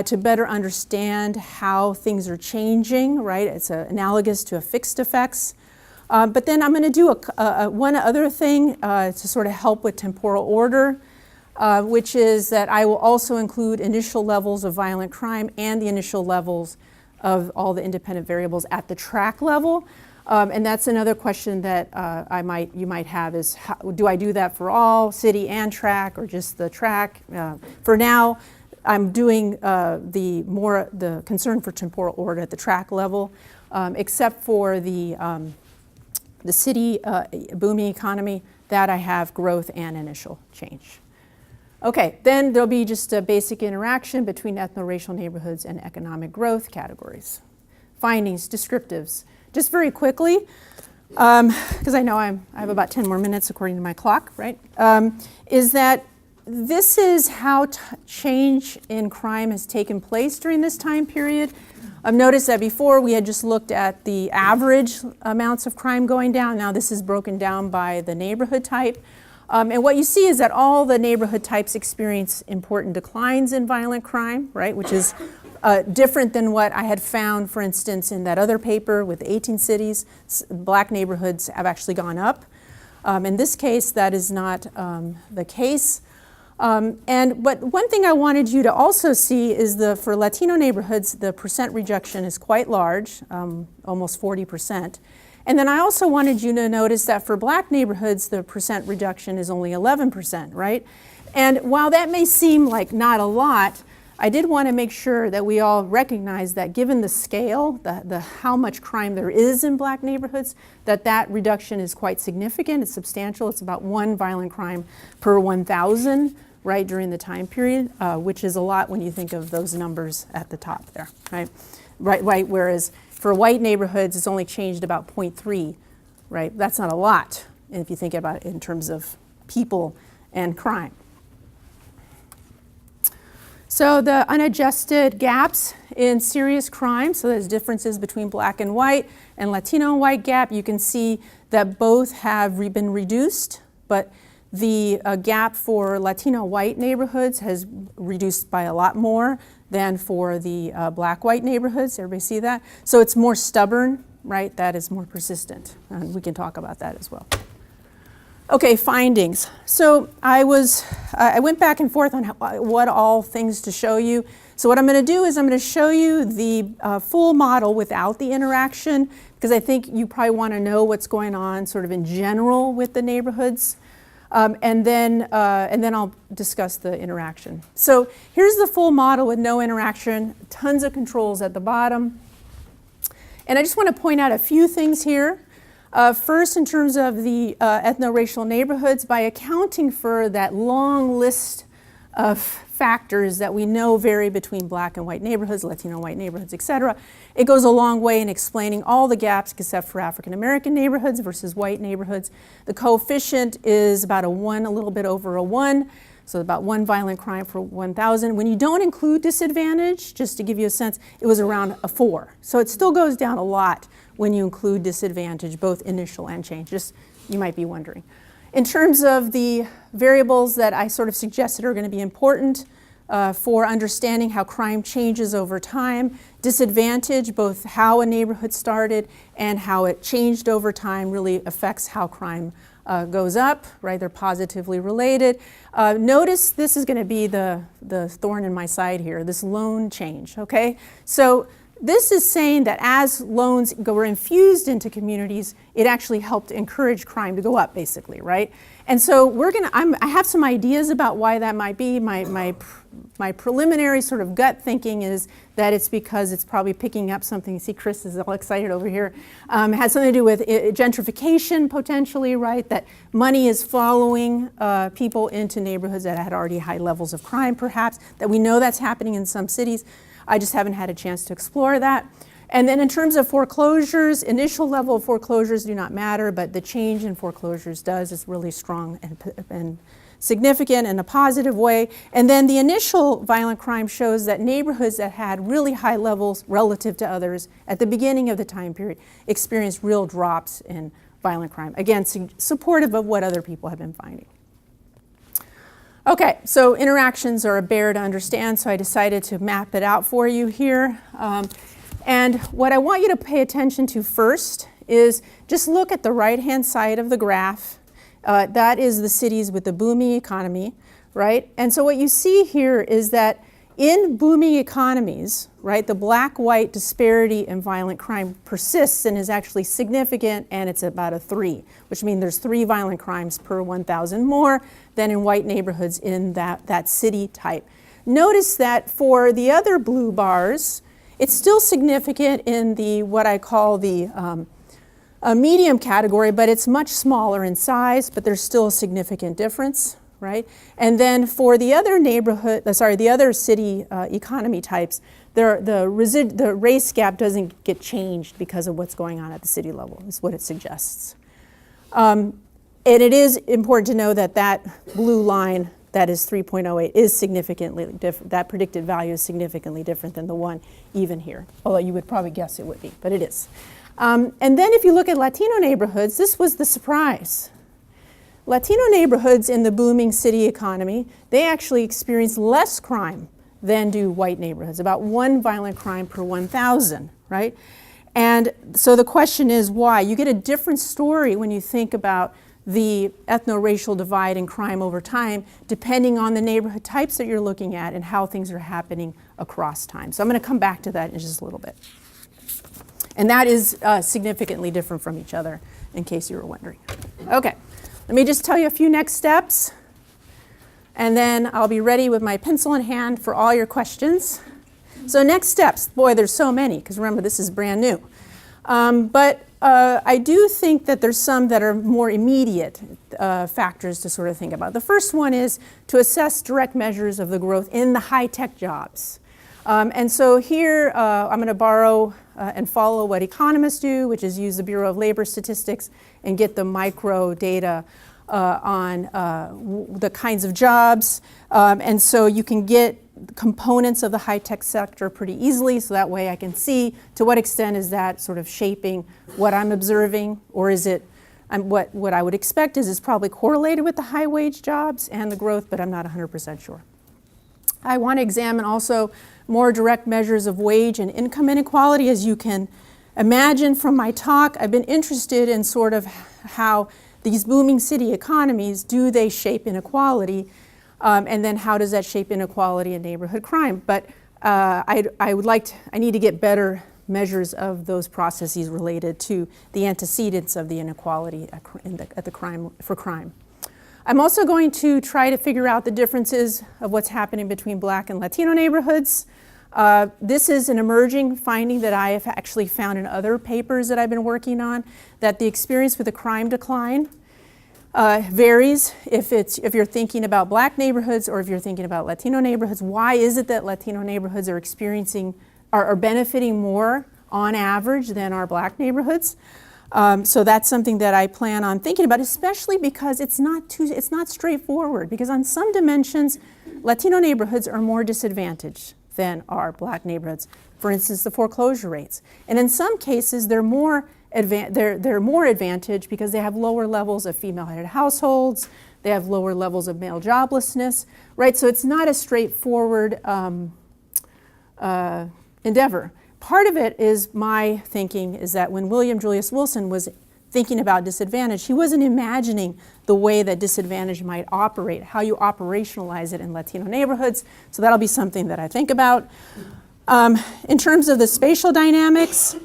to better understand how things are changing, right? It's analogous to a fixed effects. But then I'm going to do one other thing to sort of help with temporal order, which is that I will also include initial levels of violent crime and the initial levels of all the independent variables at the track level. And that's another question that you might have is, do I do that for all, city and track, or just the track? For now, I'm doing the concern for temporal order at the track level, except for the city booming economy, that I have growth and initial change. Okay, then there'll be just a basic interaction between ethnoracial neighborhoods and economic growth categories. Findings, descriptives. Just very quickly, because I know I have about 10 more minutes according to my clock, right? Is that this is how change in crime has taken place during this time period. I've noticed that before we had just looked at the average amounts of crime going down. Now this is broken down by the neighborhood type. And what you see is that all the neighborhood types experience important declines in violent crime, right? Which is different than what I had found, for instance, in that other paper with 18 cities. Black neighborhoods have actually gone up. In this case, that is not the case. But one thing I wanted you to also see is for Latino neighborhoods, the percent reduction is quite large, almost 40%. And then I also wanted you to notice that for black neighborhoods, the percent reduction is only 11%, right? And while that may seem like not a lot, I did want to make sure that we all recognize that given the scale, how much crime there is in black neighborhoods, that reduction is quite significant. It's substantial. It's about 1 violent crime per 1,000, right, during the time period, which is a lot when you think of those numbers at the top there, right? Right, whereas for white neighborhoods, it's only changed about 0.3, right? That's not a lot if you think about it in terms of people and crime. So the unadjusted gaps in serious crime, so there's differences between black and white and Latino and white gap, you can see that both have been reduced, but the gap for Latino white neighborhoods has reduced by a lot more than for the black-white neighborhoods. Everybody see that? So it's more stubborn, right? That is more persistent. And we can talk about that as well. Okay, findings. So I went back and forth on what all things to show you. So what I'm going to do is I'm going to show you the full model without the interaction, because I think you probably want to know what's going on sort of in general with the neighborhoods. And then I'll discuss the interaction. So here's the full model with no interaction, tons of controls at the bottom. And I just want to point out a few things here. First, in terms of the ethnoracial neighborhoods, by accounting for that long list of factors that we know vary between black and white neighborhoods, Latino white neighborhoods, et cetera, it goes a long way in explaining all the gaps except for African American neighborhoods versus white neighborhoods. The coefficient is about a 1, a little bit over a 1, so about 1 violent crime per 1,000. When you don't include disadvantage, just to give you a sense, it was around a 4. So it still goes down a lot when you include disadvantage, both initial and change, just you might be wondering. In terms of the variables that I sort of suggested are going to be important for understanding how crime changes over time, disadvantage, both how a neighborhood started and how it changed over time, really affects how crime goes up, right? They're positively related. Notice this is going to be the thorn in my side here, this loan change, okay? So this is saying that as loans were infused into communities, it actually helped encourage crime to go up, basically, right? And so I have some ideas about why that might be. My preliminary sort of gut thinking is that it's because it's probably picking up something. You see Chris is all excited over here. It has something to do with gentrification, potentially, right? That money is following people into neighborhoods that had already high levels of crime, perhaps, that we know that's happening in some cities. I just haven't had a chance to explore that. And then in terms of foreclosures, initial level of foreclosures do not matter, but the change in foreclosures does. It's really strong and significant in a positive way. And then the initial violent crime shows that neighborhoods that had really high levels relative to others at the beginning of the time period experienced real drops in violent crime. Again, supportive of what other people have been finding. Okay, so interactions are a bear to understand, so I decided to map it out for you here. And what I want you to pay attention to first is just look at the right-hand side of the graph. That is the cities with the booming economy, right? And so what you see here is that in booming economies, right, the black-white disparity in violent crime persists and is actually significant, and it's about a 3, which means there's 3 violent crimes per 1,000 more than in white neighborhoods in that city type. Notice that for the other blue bars, it's still significant in the what I call the a medium category, but it's much smaller in size, but there's still a significant difference, right? And then for the other the other city economy types, the race gap doesn't get changed because of what's going on at the city level, is what it suggests. And it is important to know that that blue line, that is 3.08, is significantly different. That predicted value is significantly different than the one even here, although you would probably guess it would be, but it is. And then if you look at Latino neighborhoods, this was the surprise. Latino neighborhoods in the booming city economy, they actually experience less crime than do white neighborhoods, about 1 violent crime per 1,000, right? And so the question is why? You get a different story when you think about the ethno-racial divide in crime over time, depending on the neighborhood types that you're looking at and how things are happening across time. So I'm going to come back to that in just a little bit. And that is significantly different from each other, in case you were wondering. Okay, let me just tell you a few next steps, and then I'll be ready with my pencil in hand for all your questions. So next steps, boy, there's so many, because remember, this is brand new. But I do think that there's some that are more immediate factors to sort of think about. The first one is to assess direct measures of the growth in the high-tech jobs. And so here I'm going to borrow and follow what economists do, which is use the Bureau of Labor Statistics and get the micro data on the kinds of jobs. And so you can get components of the high-tech sector pretty easily, so that way I can see to what extent is that sort of shaping what I'm observing, or is it, what I would expect is it's probably correlated with the high-wage jobs and the growth, but I'm not 100% sure. I want to examine also more direct measures of wage and income inequality. As you can imagine from my talk, I've been interested in sort of how these booming city economies, do they shape inequality? And then how does that shape inequality and neighborhood crime? But I need to get better measures of those processes related to the antecedents of the inequality for crime. I'm also going to try to figure out the differences of what's happening between Black and Latino neighborhoods. This is an emerging finding that I have actually found in other papers that I've been working on, that the experience with the crime decline varies if you're thinking about Black neighborhoods or if you're thinking about Latino neighborhoods. Why is it that Latino neighborhoods are benefiting more on average than our Black neighborhoods? So that's something that I plan on thinking about, especially because it's not straightforward, because on some dimensions, Latino neighborhoods are more disadvantaged than our Black neighborhoods. For instance, the foreclosure rates. And in some cases, they're more advantaged because they have lower levels of female-headed households, they have lower levels of male joblessness, right? So it's not a straightforward endeavor. Part of it is my thinking is that when William Julius Wilson was thinking about disadvantage, he wasn't imagining the way that disadvantage might operate, how you operationalize it in Latino neighborhoods. So that'll be something that I think about. In terms of the spatial dynamics,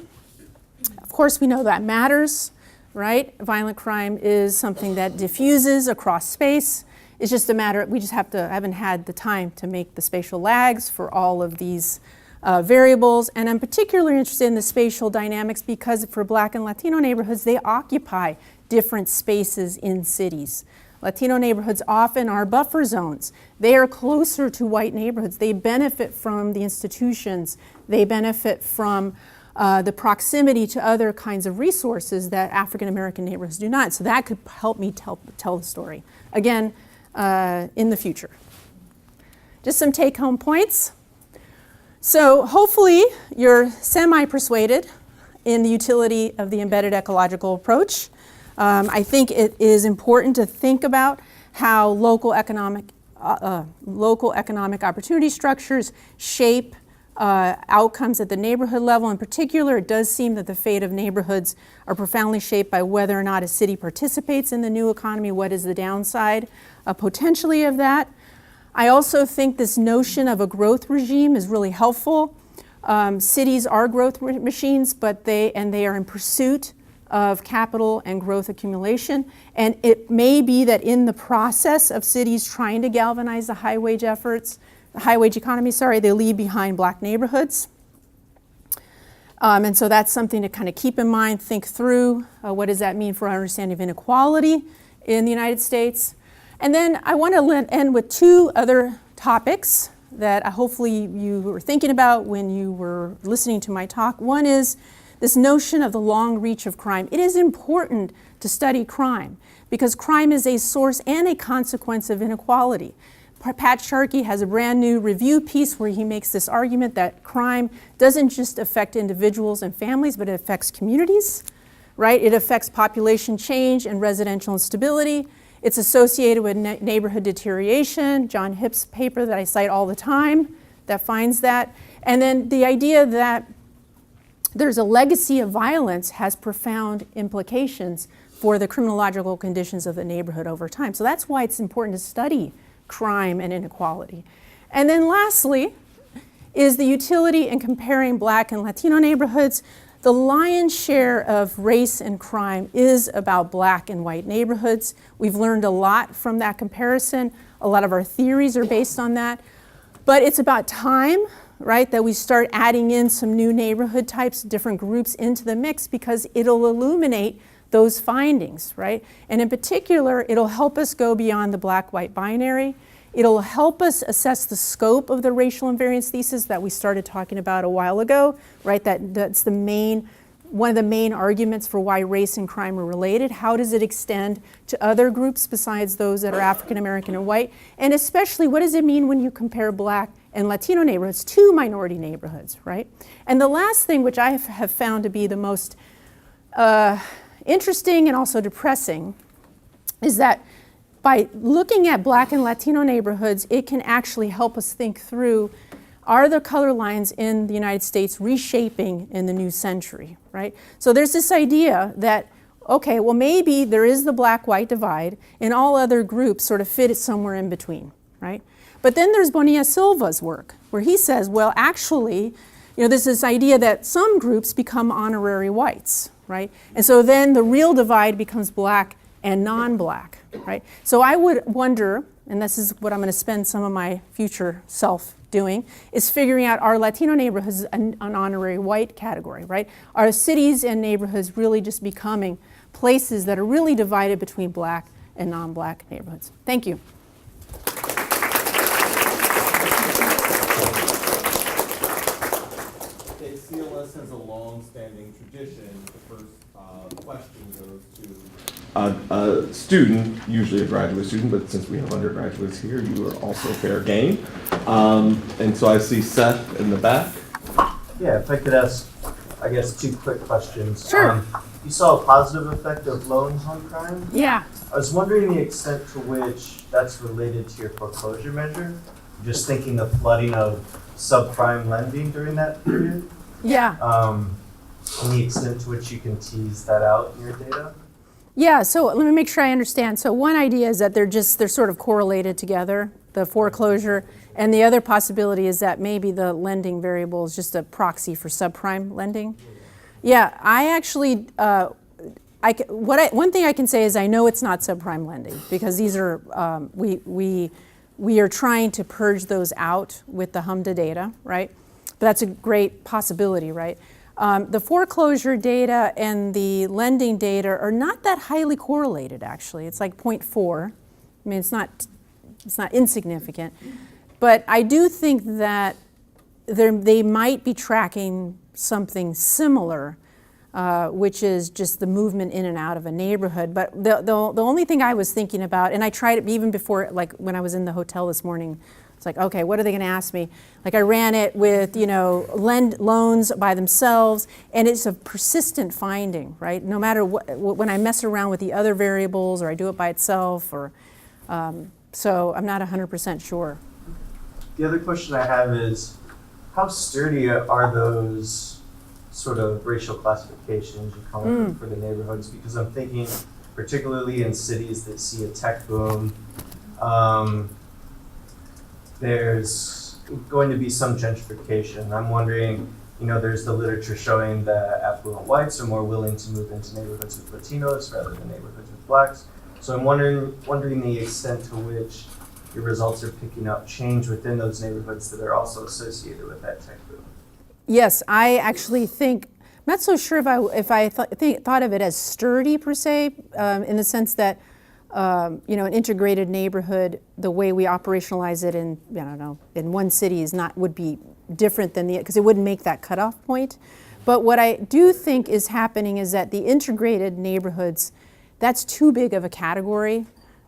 of course we know that matters, right? Violent crime is something that diffuses across space. It's just a matter, haven't had the time to make the spatial lags for all of these variables, and I'm particularly interested in the spatial dynamics because for Black and Latino neighborhoods, they occupy different spaces in cities. Latino neighborhoods often are buffer zones. They are closer to white neighborhoods. They benefit from the institutions. They benefit from the proximity to other kinds of resources that African American neighborhoods do not. So that could help me tell the story, again, in the future. Just some take-home points. So hopefully you're semi-persuaded in the utility of the embedded ecological approach. I think it is important to think about how local economic opportunity structures shape outcomes at the neighborhood level. In particular, it does seem that the fate of neighborhoods are profoundly shaped by whether or not a city participates in the new economy. What is the downside potentially of that? I also think this notion of a growth regime is really helpful. Cities are growth machines, but they are in pursuit of capital and growth accumulation. And it may be that in the process of cities trying to galvanize the high wage economy, they leave behind Black neighborhoods. And so that's something to kind of keep in mind, think through. What does that mean for our understanding of inequality in the United States? And then I want to end with two other topics that hopefully you were thinking about when you were listening to my talk. One is this notion of the long reach of crime. It is important to study crime because crime is a source and a consequence of inequality. Pat Sharkey has a brand new review piece where he makes this argument that crime doesn't just affect individuals and families, but it affects communities, right? It affects population change and residential instability. It's associated with neighborhood deterioration. John Hipp's paper that I cite all the time that finds that. And then the idea that there's a legacy of violence has profound implications for the criminological conditions of the neighborhood over time. So that's why it's important to study crime and inequality. And then lastly is the utility in comparing Black and Latino neighborhoods. The lion's share of race and crime is about Black and white neighborhoods. We've learned a lot from that comparison. A lot of our theories are based on that. But it's about time, right, that we start adding in some new neighborhood types, different groups into the mix, because it'll illuminate those findings, right? And in particular, it'll help us go beyond the Black-white binary. It'll help us assess the scope of the racial invariance thesis that we started talking about a while ago, right? That's one of the main arguments for why race and crime are related. How does it extend to other groups besides those that are African American and white? And especially, what does it mean when you compare Black and Latino neighborhoods to minority neighborhoods, right? And the last thing, which I have found to be the most interesting and also depressing, is that by looking at Black and Latino neighborhoods, it can actually help us think through, are the color lines in the United States reshaping in the new century, right? So there's this idea that, okay, well maybe there is the Black-white divide and all other groups sort of fit somewhere in between, right? But then there's Bonilla Silva's work where he says, well actually, there's this idea that some groups become honorary whites, right? And so then the real divide becomes Black and non-Black, right? So I would wonder, and this is what I'm going to spend some of my future self doing, is figuring out, are Latino neighborhoods an honorary white category, right? Are cities and neighborhoods really just becoming places that are really divided between Black and non-Black neighborhoods? Thank you. CLS has a long-standing tradition. The first question goes to a student, usually a graduate student, but since we have undergraduates here, you are also fair game. And so I see Seth in the back. Yeah, if I could ask, I guess, two quick questions. Sure. You saw a positive effect of loans on crime. Yeah. I was wondering the extent to which that's related to your foreclosure measure. Just thinking the flooding of subprime lending during that period. Yeah. And the extent to which you can tease that out in your data. Yeah, so let me make sure I understand. So one idea is that they're sort of correlated together, the foreclosure, and the other possibility is that maybe the lending variable is just a proxy for subprime lending. Yeah, I actually, one thing I can say is I know it's not subprime lending because these are, we are trying to purge those out with the HMDA data, right? But that's a great possibility, right? The foreclosure data and the lending data are not that highly correlated, actually. It's like 0.4. I mean, it's not insignificant. But I do think that they might be tracking something similar, which is just the movement in and out of a neighborhood. But the only thing I was thinking about, and I tried it even before, like when I was in the hotel this morning, it's like, okay, what are they going to ask me? Like I ran it with, loans by themselves, and it's a persistent finding, right? No matter what, when I mess around with the other variables or I do it by itself, or so I'm not 100% sure. The other question I have is, how sturdy are those sort of racial classifications you come up for the neighborhoods? Because I'm thinking, particularly in cities that see a tech boom, there's going to be some gentrification. I'm wondering, there's the literature showing that affluent whites are more willing to move into neighborhoods with Latinos rather than neighborhoods with Blacks. So I'm wondering the extent to which your results are picking up change within those neighborhoods that are also associated with that tech boom. Yes, I actually think, I'm not so sure if I thought of it as sturdy per se, in the sense that an integrated neighborhood, the way we operationalize it in, in one city would be different than because it wouldn't make that cutoff point. But what I do think is happening is that the integrated neighborhoods, that's too big of a category,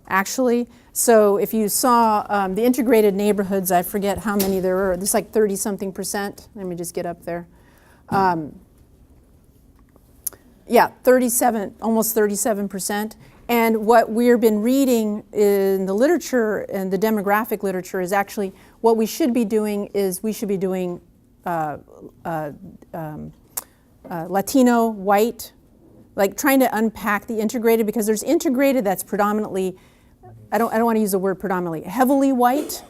actually. So if you saw the integrated neighborhoods, I forget how many there are, there's like 30-something%. Let me just get up there. Yeah, 37, almost 37%. And what we've been reading in the literature and the demographic literature is actually what we should be doing is we should be doing Latino, white like trying to unpack the integrated, because there's integrated that's predominantly, I don't want to use the word predominantly, heavily white,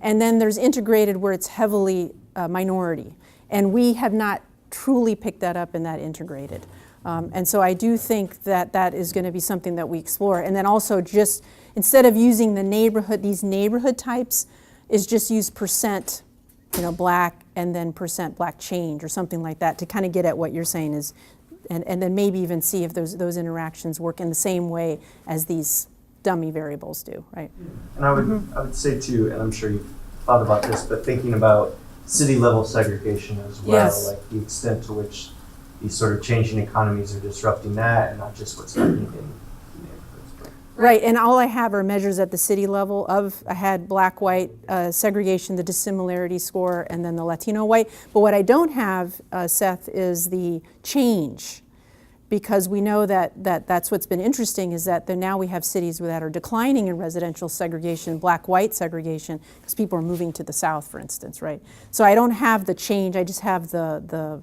and then there's integrated where it's heavily minority. And we have not truly picked that up in that integrated. And so I do think that that is going to be something that we explore. And then also just, instead of using the neighborhood, these neighborhood types, is just use percent, black, and then percent black change or something like that to kind of get at what you're saying is, and then maybe even see if those interactions work in the same way as these dummy variables do, right? And I would say too, and I'm sure you've thought about this, but thinking about city level segregation as well, Yes. like the extent to which these sort of changing economies are disrupting that, and not just what's happening in neighborhoods. Right, and all I have are measures at the city level of, I had black-white segregation, the dissimilarity score, and then the Latino-white. But what I don't have, Seth, is the change, because we know that's what's been interesting, is that now we have cities that are declining in residential segregation, black-white segregation, because people are moving to the south, for instance, right? So I don't have the change, I just have the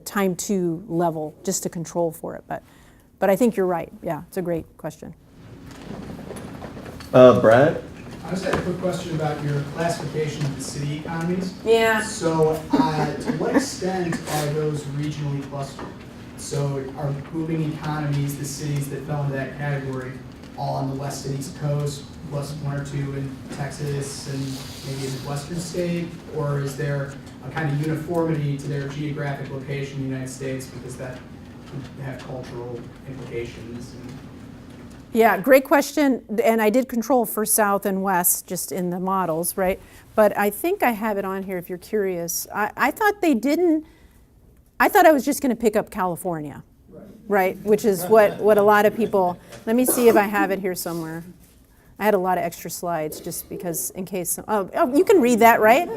time to level, just to control for it. But I think you're right, yeah, it's a great question. Brad? I just had a quick question about your classification of the city economies. Yeah. So, to what extent are those regionally clustered? So, are booming economies the cities that fell into that category all on the west and east coast, plus one or two in Texas and maybe in the western state? Or is there a kind of uniformity to their geographic location in the United States, because that would have cultural implications? Yeah, great question. And I did control for south and west just in the models, right? But I think I have it on here if you're curious. I thought they didn't, I thought I was just going to pick up California, right? Which is what a lot of people, let me see if I have it here somewhere. I had a lot of extra slides just because in case, oh you can read that, right?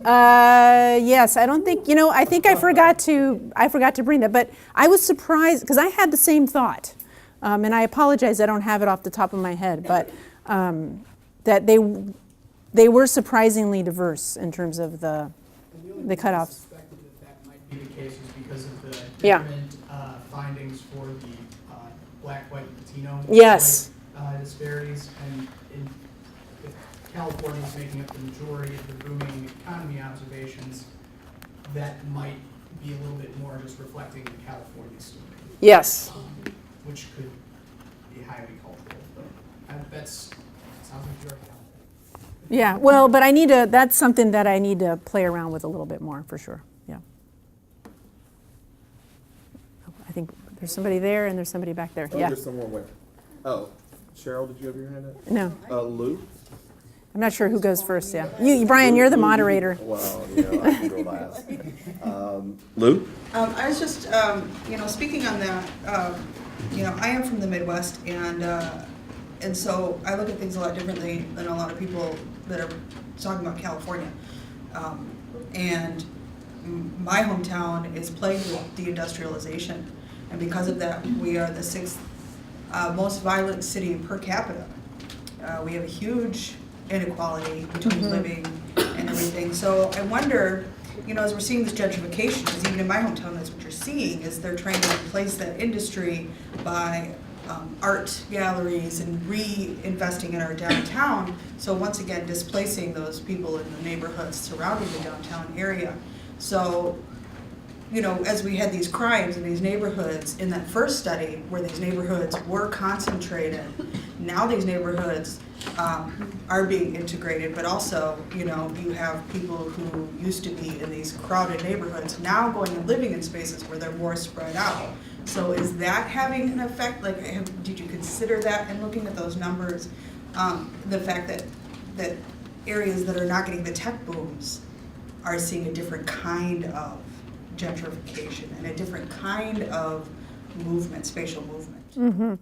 Yes, I don't think, I think I forgot to bring that, but I was surprised because I had the same thought, and I apologize, I don't have it off the top of my head, but that they were surprisingly diverse in terms of the cutoffs. I suspected that might be the case is because of the different findings for the black, white, Latino Yes. disparities, and if California is making up the majority of the booming economy observations, that might be a little bit more just reflecting the California story. Yes. Which could be highly cultural. But that sounds like you're helpful. Yeah, well, but that's something that I need to play around with a little bit more, for sure, yeah. I think there's somebody there and there's somebody back there, yeah. There's someone with, Cheryl, did you have your hand up? No, Lou? I'm not sure who goes first, yeah. Brian, you're the moderator. Well, I can go last. Lou? I was just, speaking on that, I am from the Midwest, and so I look at things a lot differently than a lot of people that are talking about California. And my hometown is plagued with deindustrialization, and because of that, we are the sixth most violent city per capita. We have a huge inequality between living and everything. So I wonder, as we're seeing this gentrification, because even in my hometown, that's what you're seeing, is they're trying to replace that industry by art galleries and reinvesting in our downtown. So once again, displacing those people in the neighborhoods surrounding the downtown area. So, as we had these crimes in these neighborhoods in that first study where these neighborhoods were concentrated, now these neighborhoods are being integrated, but also, you have people who used to be in these crowded neighborhoods now going and living in spaces where they're more spread out. So is that having an effect? Did you consider that in looking at those numbers? The fact that areas that are not getting the tech booms are seeing a different kind of gentrification and a different kind of movement, spatial movement? Mm-hmm.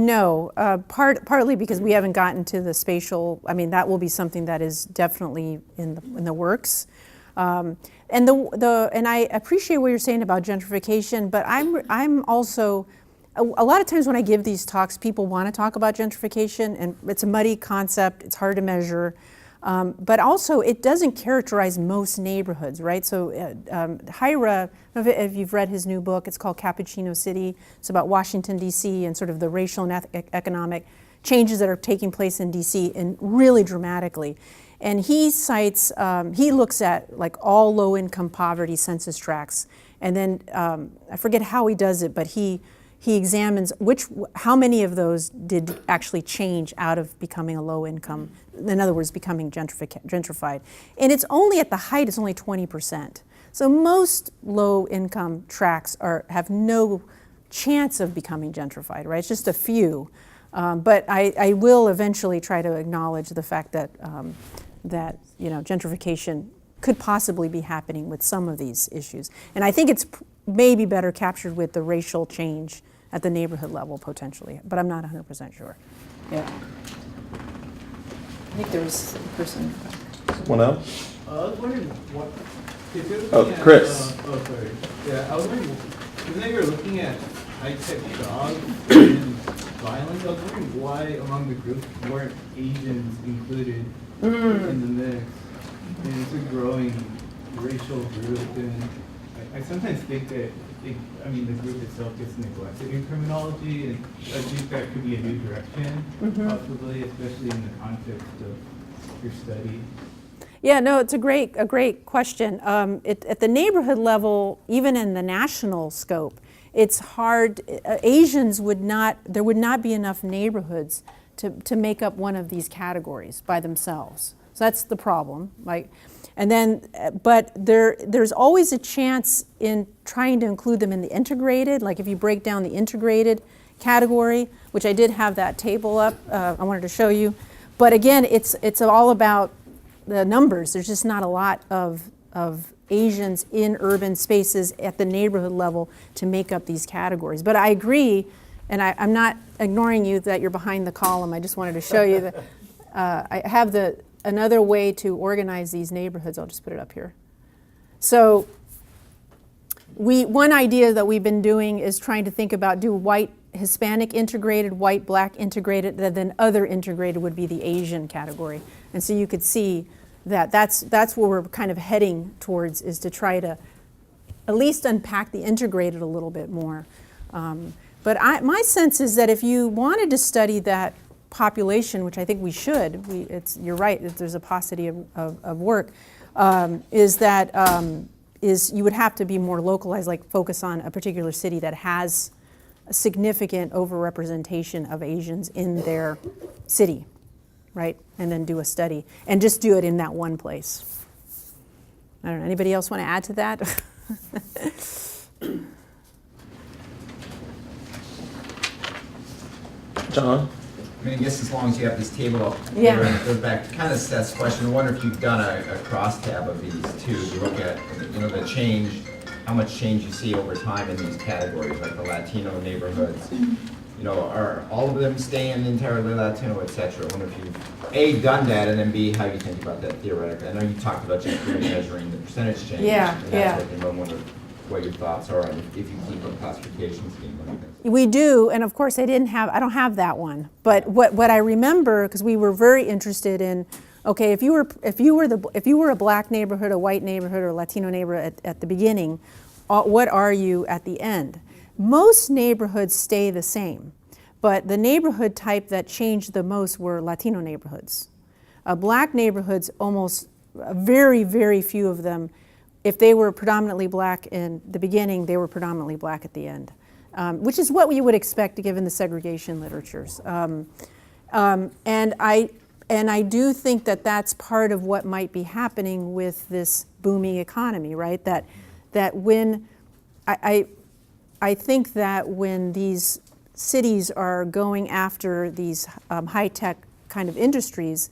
No, partly because we haven't gotten to the spatial. I mean, that will be something that is definitely in the works. And I appreciate what you're saying about gentrification, but I'm also a lot of times when I give these talks, people want to talk about gentrification, and it's a muddy concept. It's hard to measure. But also, it doesn't characterize most neighborhoods, right? So Hira, if you've read his new book, it's called Cappuccino City. It's about Washington, D.C. and sort of the racial and economic changes that are taking place in D.C. and really dramatically. And he cites, he looks at like all low-income poverty census tracts. And then, I forget how he does it, but he examines how many of those did actually change out of becoming a low income, in other words, becoming gentrified. And it's only at the height, it's only 20%. So most low income tracts have no chance of becoming gentrified, right? It's just a few. But I will eventually try to acknowledge the fact that, gentrification could possibly be happening with some of these issues. And I think it's maybe better captured with the racial change at the neighborhood level potentially, but I'm not 100% sure. Yeah. I think there was a person. Someone else? I was wondering what, if you're Oh, looking at, Chris. sorry. Yeah, I was wondering, when you were looking at high-tech jobs and violence, I was wondering why among the group weren't Asians included in the mix? And it's a growing racial group, and I sometimes think that the group itself gets neglected in criminology, and I think that could be a new direction, possibly, especially in the context of your study. Yeah, no, it's a great question. At the neighborhood level, even in the national scope, it's hard. Asians there would not be enough neighborhoods to make up one of these categories by themselves. So that's the problem, right? And then, but there's always a chance in trying to include them in the integrated, like if you break down the integrated category, which I did have that table up, I wanted to show you. But again, it's all about the numbers. There's just not a lot of Asians in urban spaces at the neighborhood level to make up these categories. But I agree, and I'm not ignoring you that you're behind the column. I just wanted to show you that I have another way to organize these neighborhoods. I'll just put it up here. So one idea that we've been doing is trying to think about, do white Hispanic integrated, white black integrated, then other integrated would be the Asian category. And so you could see that that's where we're kind of heading towards, is to try to at least unpack the integrated a little bit more. But my sense is that if you wanted to study that population, which I think we should, you're right, there's a paucity of work, is you would have to be more localized, like focus on a particular city that has a significant overrepresentation of Asians in their city, right? And then do a study, and just do it in that one place. I don't know, anybody else want to add to that? John? I mean, I guess as long as you have this table up, Yeah. and it goes back to kind of Seth's question. I wonder if you've done a crosstab of these two to look at, the change, how much change you see over time in these categories, like the Latino neighborhoods. Are all of them staying entirely Latino, et cetera? I wonder if you've A, done that, and then B, how you think about that theoretically. I know you talked about just measuring the percentage change. Yeah, and yeah. that sort of thing, but I wonder what your thoughts are on if you keep a classification scheme like this. We do, and of course I don't have that one. But what I remember, because we were very interested in, okay, if you were a black neighborhood, a white neighborhood, or a Latino neighborhood at the beginning, what are you at the end? Most neighborhoods stay the same, but the neighborhood type that changed the most were Latino neighborhoods. Black neighborhoods, almost very, very few of them, if they were predominantly black in the beginning, they were predominantly black at the end, which is what we would expect given the segregation literatures. And I do think that that's part of what might be happening with this booming economy, right? That when I think that when these cities are going after these high-tech kind of industries,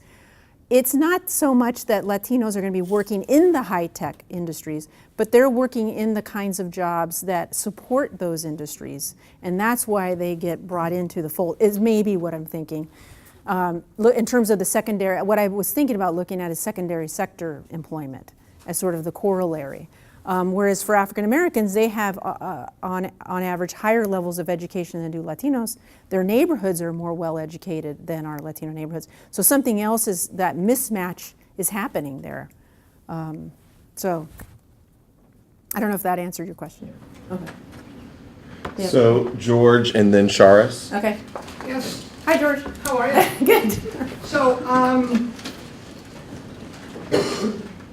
it's not so much that Latinos are going to be working in the high-tech industries, but they're working in the kinds of jobs that support those industries. And that's why they get brought into the fold, is maybe what I'm thinking. In terms of the secondary, what I was thinking about looking at is secondary sector employment as sort of the corollary. Whereas for African Americans, they have, on average, higher levels of education than do Latinos. Their neighborhoods are more well-educated than our Latino neighborhoods. So something else is that mismatch is happening there. So I don't know if that answered your question. Okay. Yeah. So George and then Charis. Okay. Yes, Hi, George. how are you? Good. So,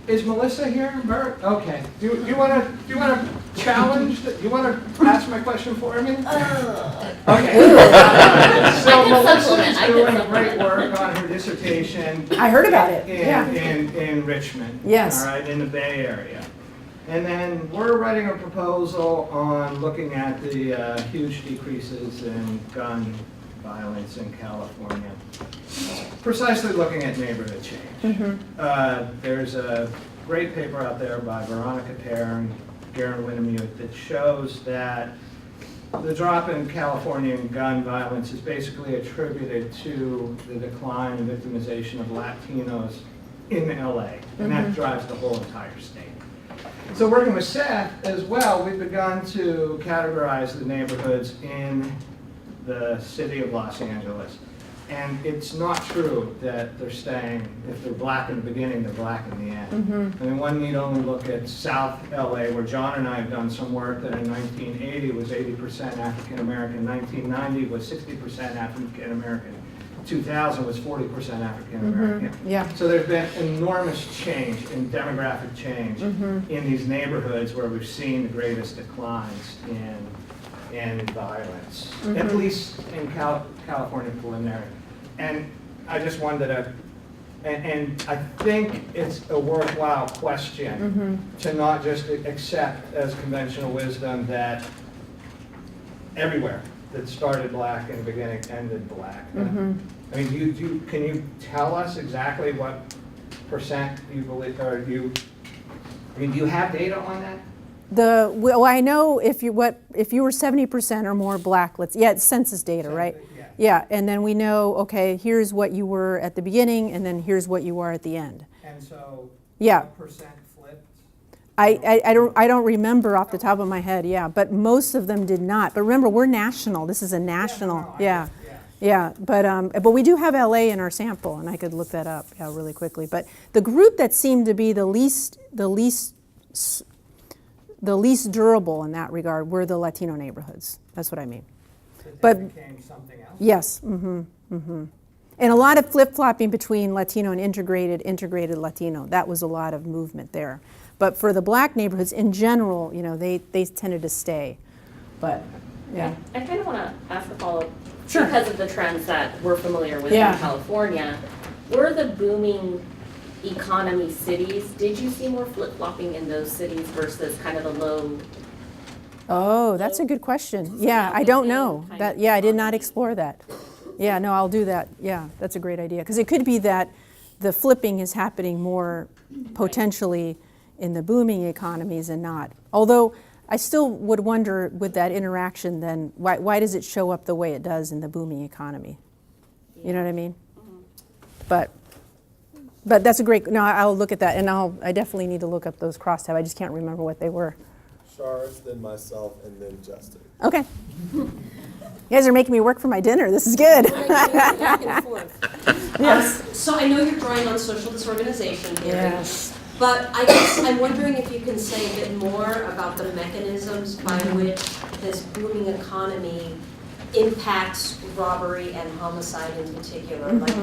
is Melissa here, Bert? Okay. Do you wanna challenge, you wanna ask my question for me? Okay. So Melissa's doing great work on her dissertation. I heard about it. Yeah. In Richmond. Yes. All right, in the Bay Area. And then we're writing a proposal on looking at the huge decreases in gun violence in California. Precisely looking at neighborhood change. There's a great paper out there by Veronica Pear and Garen Winnemute that shows that the drop in Californian gun violence is basically attributed to the decline and victimization of Latinos in LA, and that drives the whole entire state. So working with Seth as well, we've begun to categorize the neighborhoods in the city of Los Angeles. And it's not true that they're staying, if they're black in the beginning, they're black in the end. I mean, one need only look at South LA, where John and I have done some work that in 1980 was 80% African American, 1990 was 60% African American, 2000 was 40% African American. Yeah. So there's been enormous change in demographic change in these neighborhoods where we've seen the greatest declines in violence, at least in California preliminary. And I just wanted to, and I think it's a worthwhile question to not just accept as conventional wisdom that everywhere that started black in the beginning ended black. I mean, can you tell us exactly what percent you believe, or do you have data on that? Well, I know if you were 70% or more black, it's census data, right? Yeah, and then we know, okay, here's what you were at the beginning, and then here's what you are at the end. And so, Yeah. what percent flipped? I don't remember off the top of my head, yeah, but most of them did not. But remember, we're national. This is a national, yeah. But we do have LA in our sample, and I could look that up, really quickly. But the group that seemed to be the least durable in that regard were the Latino neighborhoods. That's what I mean. But became something else? Yes. And a lot of flip-flopping between Latino and integrated Latino. That was a lot of movement there. But for the black neighborhoods in general, they tended to stay. But yeah. I kind of want to ask a follow-up. Sure. Because of the trends that we're familiar with in California, were the booming economy cities, did you see more flip-flopping in those cities versus kind of the low? Oh, that's a good question. Yeah, I don't know. I did not explore that. Yeah, no, I'll do that. Yeah, that's a great idea. Because it could be that the flipping is happening more potentially in the booming economies and not. Although I still would wonder with that interaction then, why does it show up the way it does in the booming economy? You know what I mean? But that's a great, no, I'll look at that, and I definitely need to look up those crosstab. I just can't remember what they were. Charis, then myself, and then Justin. Okay. You guys are making me work for my dinner. This is good. Back and forth. Yes. So I know you're drawing on social disorganization here. Yes. But I guess I'm wondering if you can say a bit more about the mechanisms by which this booming economy impacts robbery and homicide in particular. Like,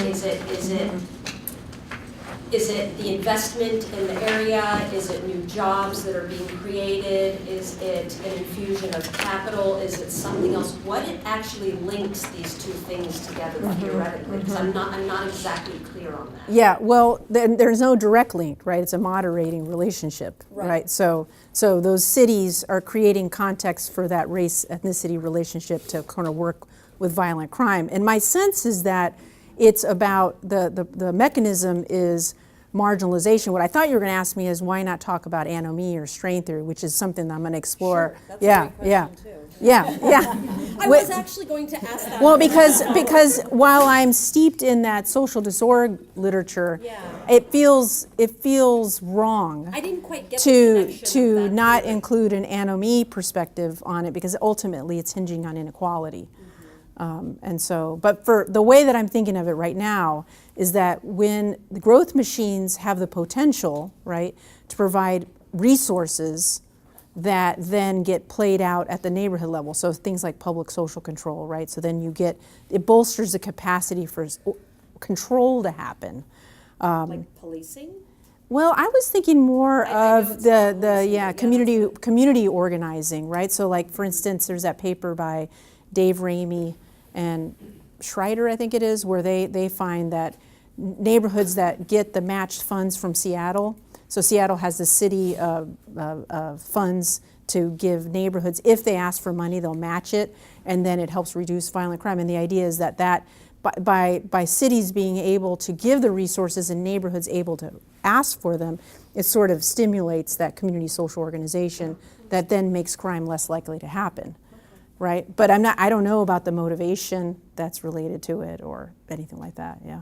is it the investment in the area? Is it new jobs that are being created? Is it an infusion of capital? Is it something else? What it actually links these two things together theoretically? Because I'm not exactly clear on that. Yeah, well, there's no direct link, right? It's a moderating relationship, right? So those cities are creating context for that race ethnicity relationship to kind of work with violent crime. And my sense is that it's about the mechanism is marginalization. What I thought you were going to ask me is why not talk about anomie or strain theory, which is something that I'm going to explore. Sure, that's a great question too. Yeah. I was actually going to ask that. Well, because while I'm steeped in that social disorder literature, it feels wrong. I didn't quite get the connection to of that not include an anomie perspective on it, because ultimately it's hinging on inequality. And so, but for the way that I'm thinking of it right now is that when the growth machines have the potential, right, to provide resources that then get played out at the neighborhood level. So things like public social control, right? So then it bolsters the capacity for control to happen. Like policing? Well, I was thinking more I know of it's not the policing, yeah, but yeah, community organizing, right? So like, for instance, there's that paper by Dave Ramey and Schreider, I think it is, where they find that neighborhoods that get the matched funds from Seattle, so Seattle has the city funds to give neighborhoods, if they ask for money, they'll match it, and then it helps reduce violent crime. And the idea is that by cities being able to give the resources and neighborhoods able to ask for them, it sort of stimulates that community social organization that then makes crime less likely to happen. Right, but I don't know about the motivation that's related to it or anything like that, yeah.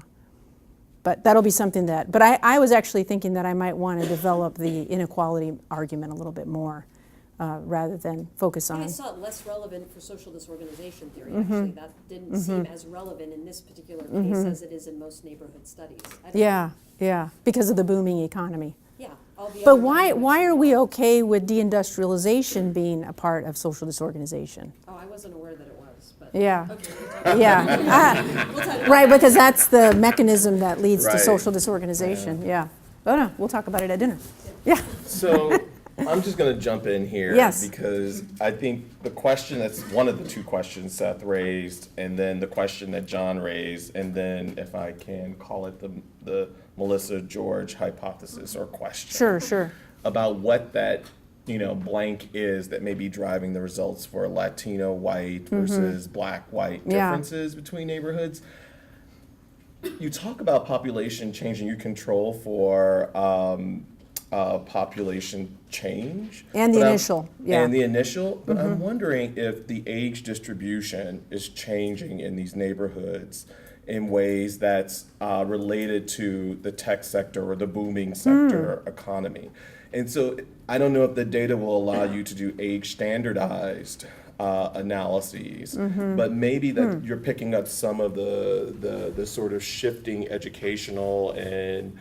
But that'll be something but I was actually thinking that I might want to develop the inequality argument a little bit more rather than focus on. I saw it less relevant for social disorganization theory, actually. That didn't seem as relevant in this particular case as it is in most neighborhood studies. Yeah, because of the booming economy. Yeah, all the But other why dynamics. are we okay with deindustrialization being a part of social disorganization? Oh, I wasn't aware that it was, but. Yeah. Okay, we'll talk about Yeah. We'll talk about Right, because that's the mechanism that leads to Right. social disorganization, yeah. Oh, no, we'll talk about it at dinner. Yeah. So I'm just going to jump in here Yes. because I think the question that's one of the two questions Seth raised, and then the question that John raised, and then if I can call it the Melissa George hypothesis or question. Sure. About what that blank is that may be driving the results for Latino white versus black white Yeah. differences between neighborhoods. You talk about population change and you control for population change. And the But initial, yeah. And the initial, but I'm wondering if the age distribution is changing in these neighborhoods in ways that's related to the tech sector or the booming sector economy. And so I don't know if the data will allow you to do age standardized analyses, but maybe that you're picking up some of the sort of shifting educational and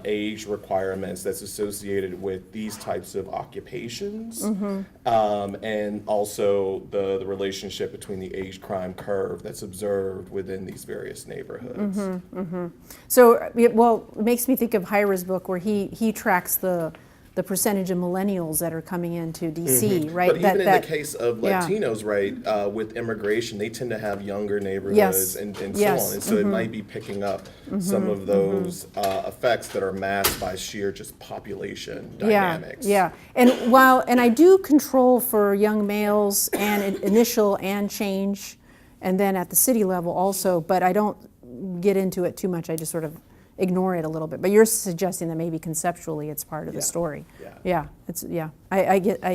age requirements that's associated with these types of occupations, and also the relationship between the age crime curve that's observed within these various neighborhoods. So, it makes me think of Hira's book where he tracks the percentage of millennials that are coming into DC, right? But even in the case of Latinos, right, with immigration, they tend to have younger neighborhoods and so on. And so it might be picking up some of those effects that are masked by sheer just population dynamics. Yeah. And I do control for young males and initial and change, and then at the city level also, but I don't get into it too much. I just sort of ignore it a little bit. But you're suggesting that maybe conceptually it's part of the story. I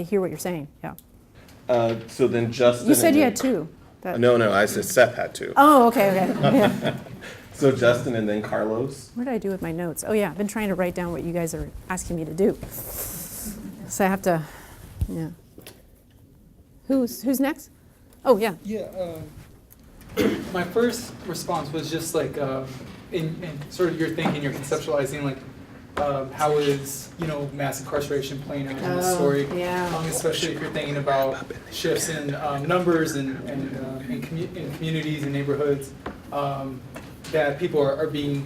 hear what you're saying. Yeah. So then Justin. You said you and had two. No, I said Seth had two. Oh, okay. Yeah. So Justin and then Carlos. What did I do with my notes? Oh yeah, I've been trying to write down what you guys are asking me to do. So I have to, yeah. Who's next? Oh yeah. My first response was just like, in sort of your thinking, you're conceptualizing like, how is mass incarceration playing out in the story? Yeah. Especially if you're thinking about shifts in numbers and in communities and neighborhoods, that people are being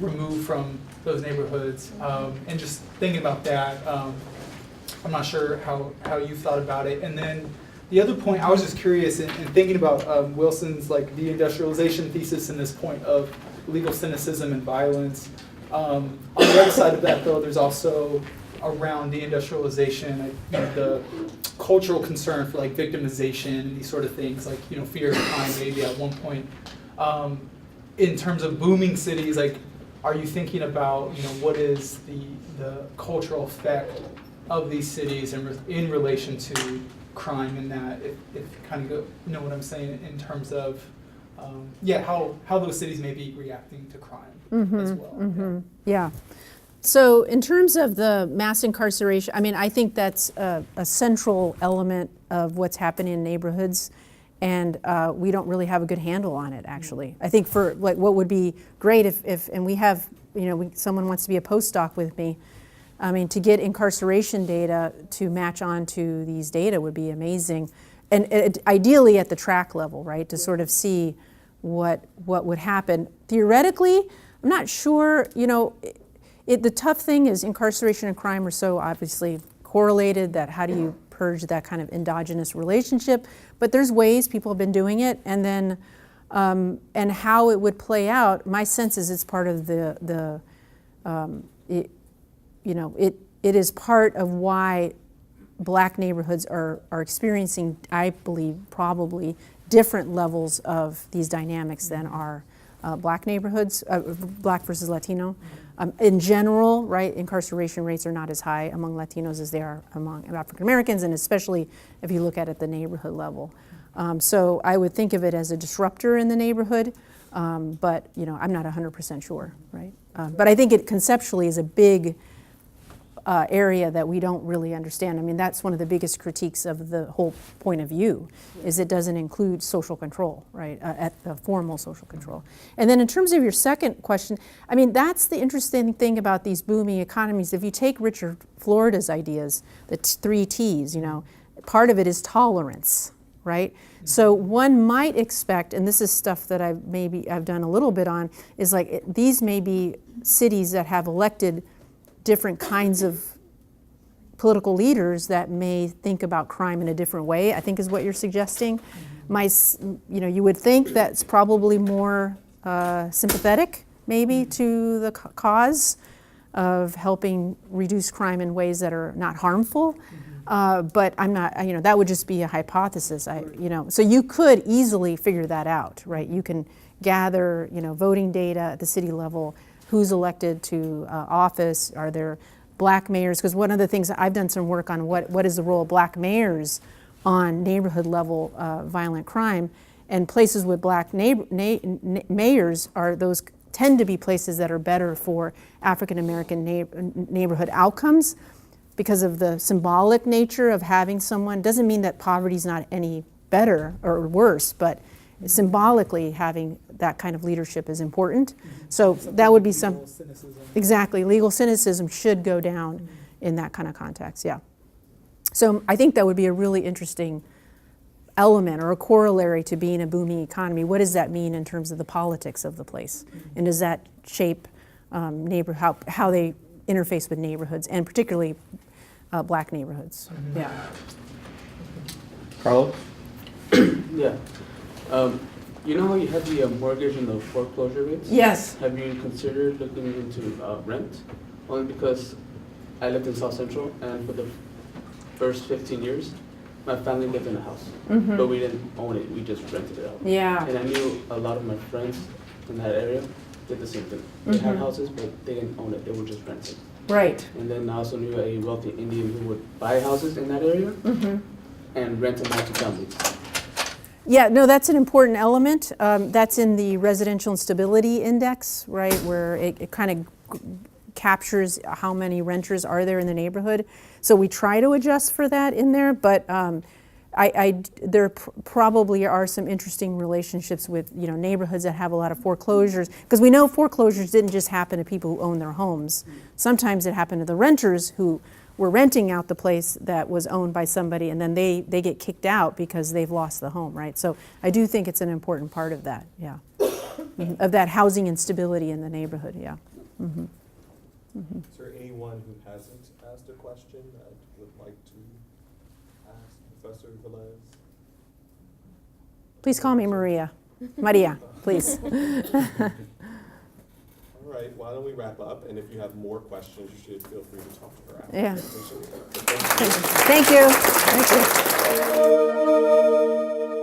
removed from those neighborhoods, and just thinking about that, I'm not sure how you thought about it. And then the other point, I was just curious in thinking about Wilson's like deindustrialization thesis and this point of legal cynicism and violence. On the other side of that, though, there's also around deindustrialization, the cultural concern for like victimization and these sort of things, like fear of crime maybe at one point. In terms of booming cities, like, are you thinking about what is the cultural effect of these cities in relation to crime, and that if kind of know what I'm saying in terms of how those cities may be reacting to crime as well. Yeah. So in terms of the mass incarceration, I mean, I think that's a central element of what's happening in neighborhoods. and we don't really have a good handle on it, actually. I think for like what would be great if and we have, someone wants to be a postdoc with me. I mean, to get incarceration data to match on to these data would be amazing. And ideally at the track level, right, to sort of see what would happen. Theoretically, I'm not sure, the tough thing is incarceration and crime are so obviously correlated that how do you purge that kind of endogenous relationship? But there's ways people have been doing it, and then, and how it would play out, my sense is it's part of it is part of why Black neighborhoods are experiencing, I believe, probably different levels of these dynamics than our Black neighborhoods, Black versus Latino. In general, right, incarceration rates are not as high among Latinos as they are among African Americans, and especially if you look at the neighborhood level. So I would think of it as a disruptor in the neighborhood, but I'm not 100% sure, right? But I think it conceptually is a big area that we don't really understand. I mean, that's one of the biggest critiques of the whole point of view, is it doesn't include social control, right, at the formal social control. And then in terms of your second question, I mean, that's the interesting thing about these booming economies. If you take Richard Florida's ideas, the 3 T's, part of it is tolerance, right? So one might expect, and this is stuff that I've done a little bit on, is like these may be cities that have elected different kinds of political leaders that may think about crime in a different way, I think is what you're suggesting. You would think that's probably more sympathetic maybe to the cause of helping reduce crime in ways that are not harmful. But I'm not, that would just be a hypothesis. So you could easily figure that out, right? You can gather, voting data at the city level, who's elected to office, are there Black mayors? Because one of the things, I've done some work on what is the role of Black mayors on neighborhood level violent crime, and places with Black mayors tend to be places that are better for African American neighborhood outcomes because of the symbolic nature of having someone. Doesn't mean that poverty's not any better or worse, but symbolically having that kind of leadership is important. So that would be some, exactly, legal cynicism should go down in that kind of context, yeah. So I think that would be a really interesting element or a corollary to being a booming economy. What does that mean in terms of the politics of the place? And does that shape how they interface with neighborhoods, and particularly Black neighborhoods? Yeah. Carlos? Yeah. You know how you had the mortgage and the foreclosure rates? Yes. Have you considered looking into rent? Only because I lived in South Central, and for the first 15 years, my family lived in a house, but we didn't own it. We just rented it out. Yeah. And I knew a lot of my friends in that area did the same thing. They had houses, but they didn't own it. They would just rent it. Right. And then I also knew a wealthy Indian who would buy houses in that area and rent them out to families. Yeah, no, that's an important element. That's in the residential instability index, right, where it kind of captures how many renters are there in the neighborhood. So we try to adjust for that in there, but there probably are some interesting relationships with neighborhoods that have a lot of foreclosures, because we know foreclosures didn't just happen to people who own their homes. Sometimes it happened to the renters who were renting out the place that was owned by somebody, and then they get kicked out because they've lost the home, right? So I do think it's an important part of that, yeah, of that housing instability in the neighborhood, yeah. Is there anyone who hasn't asked a question that would like to ask Professor Velez? Please call me Maria, please. All right, why don't we wrap up? And if you have more questions, you should feel free to talk to her after. Yeah. Thank you. Thank you.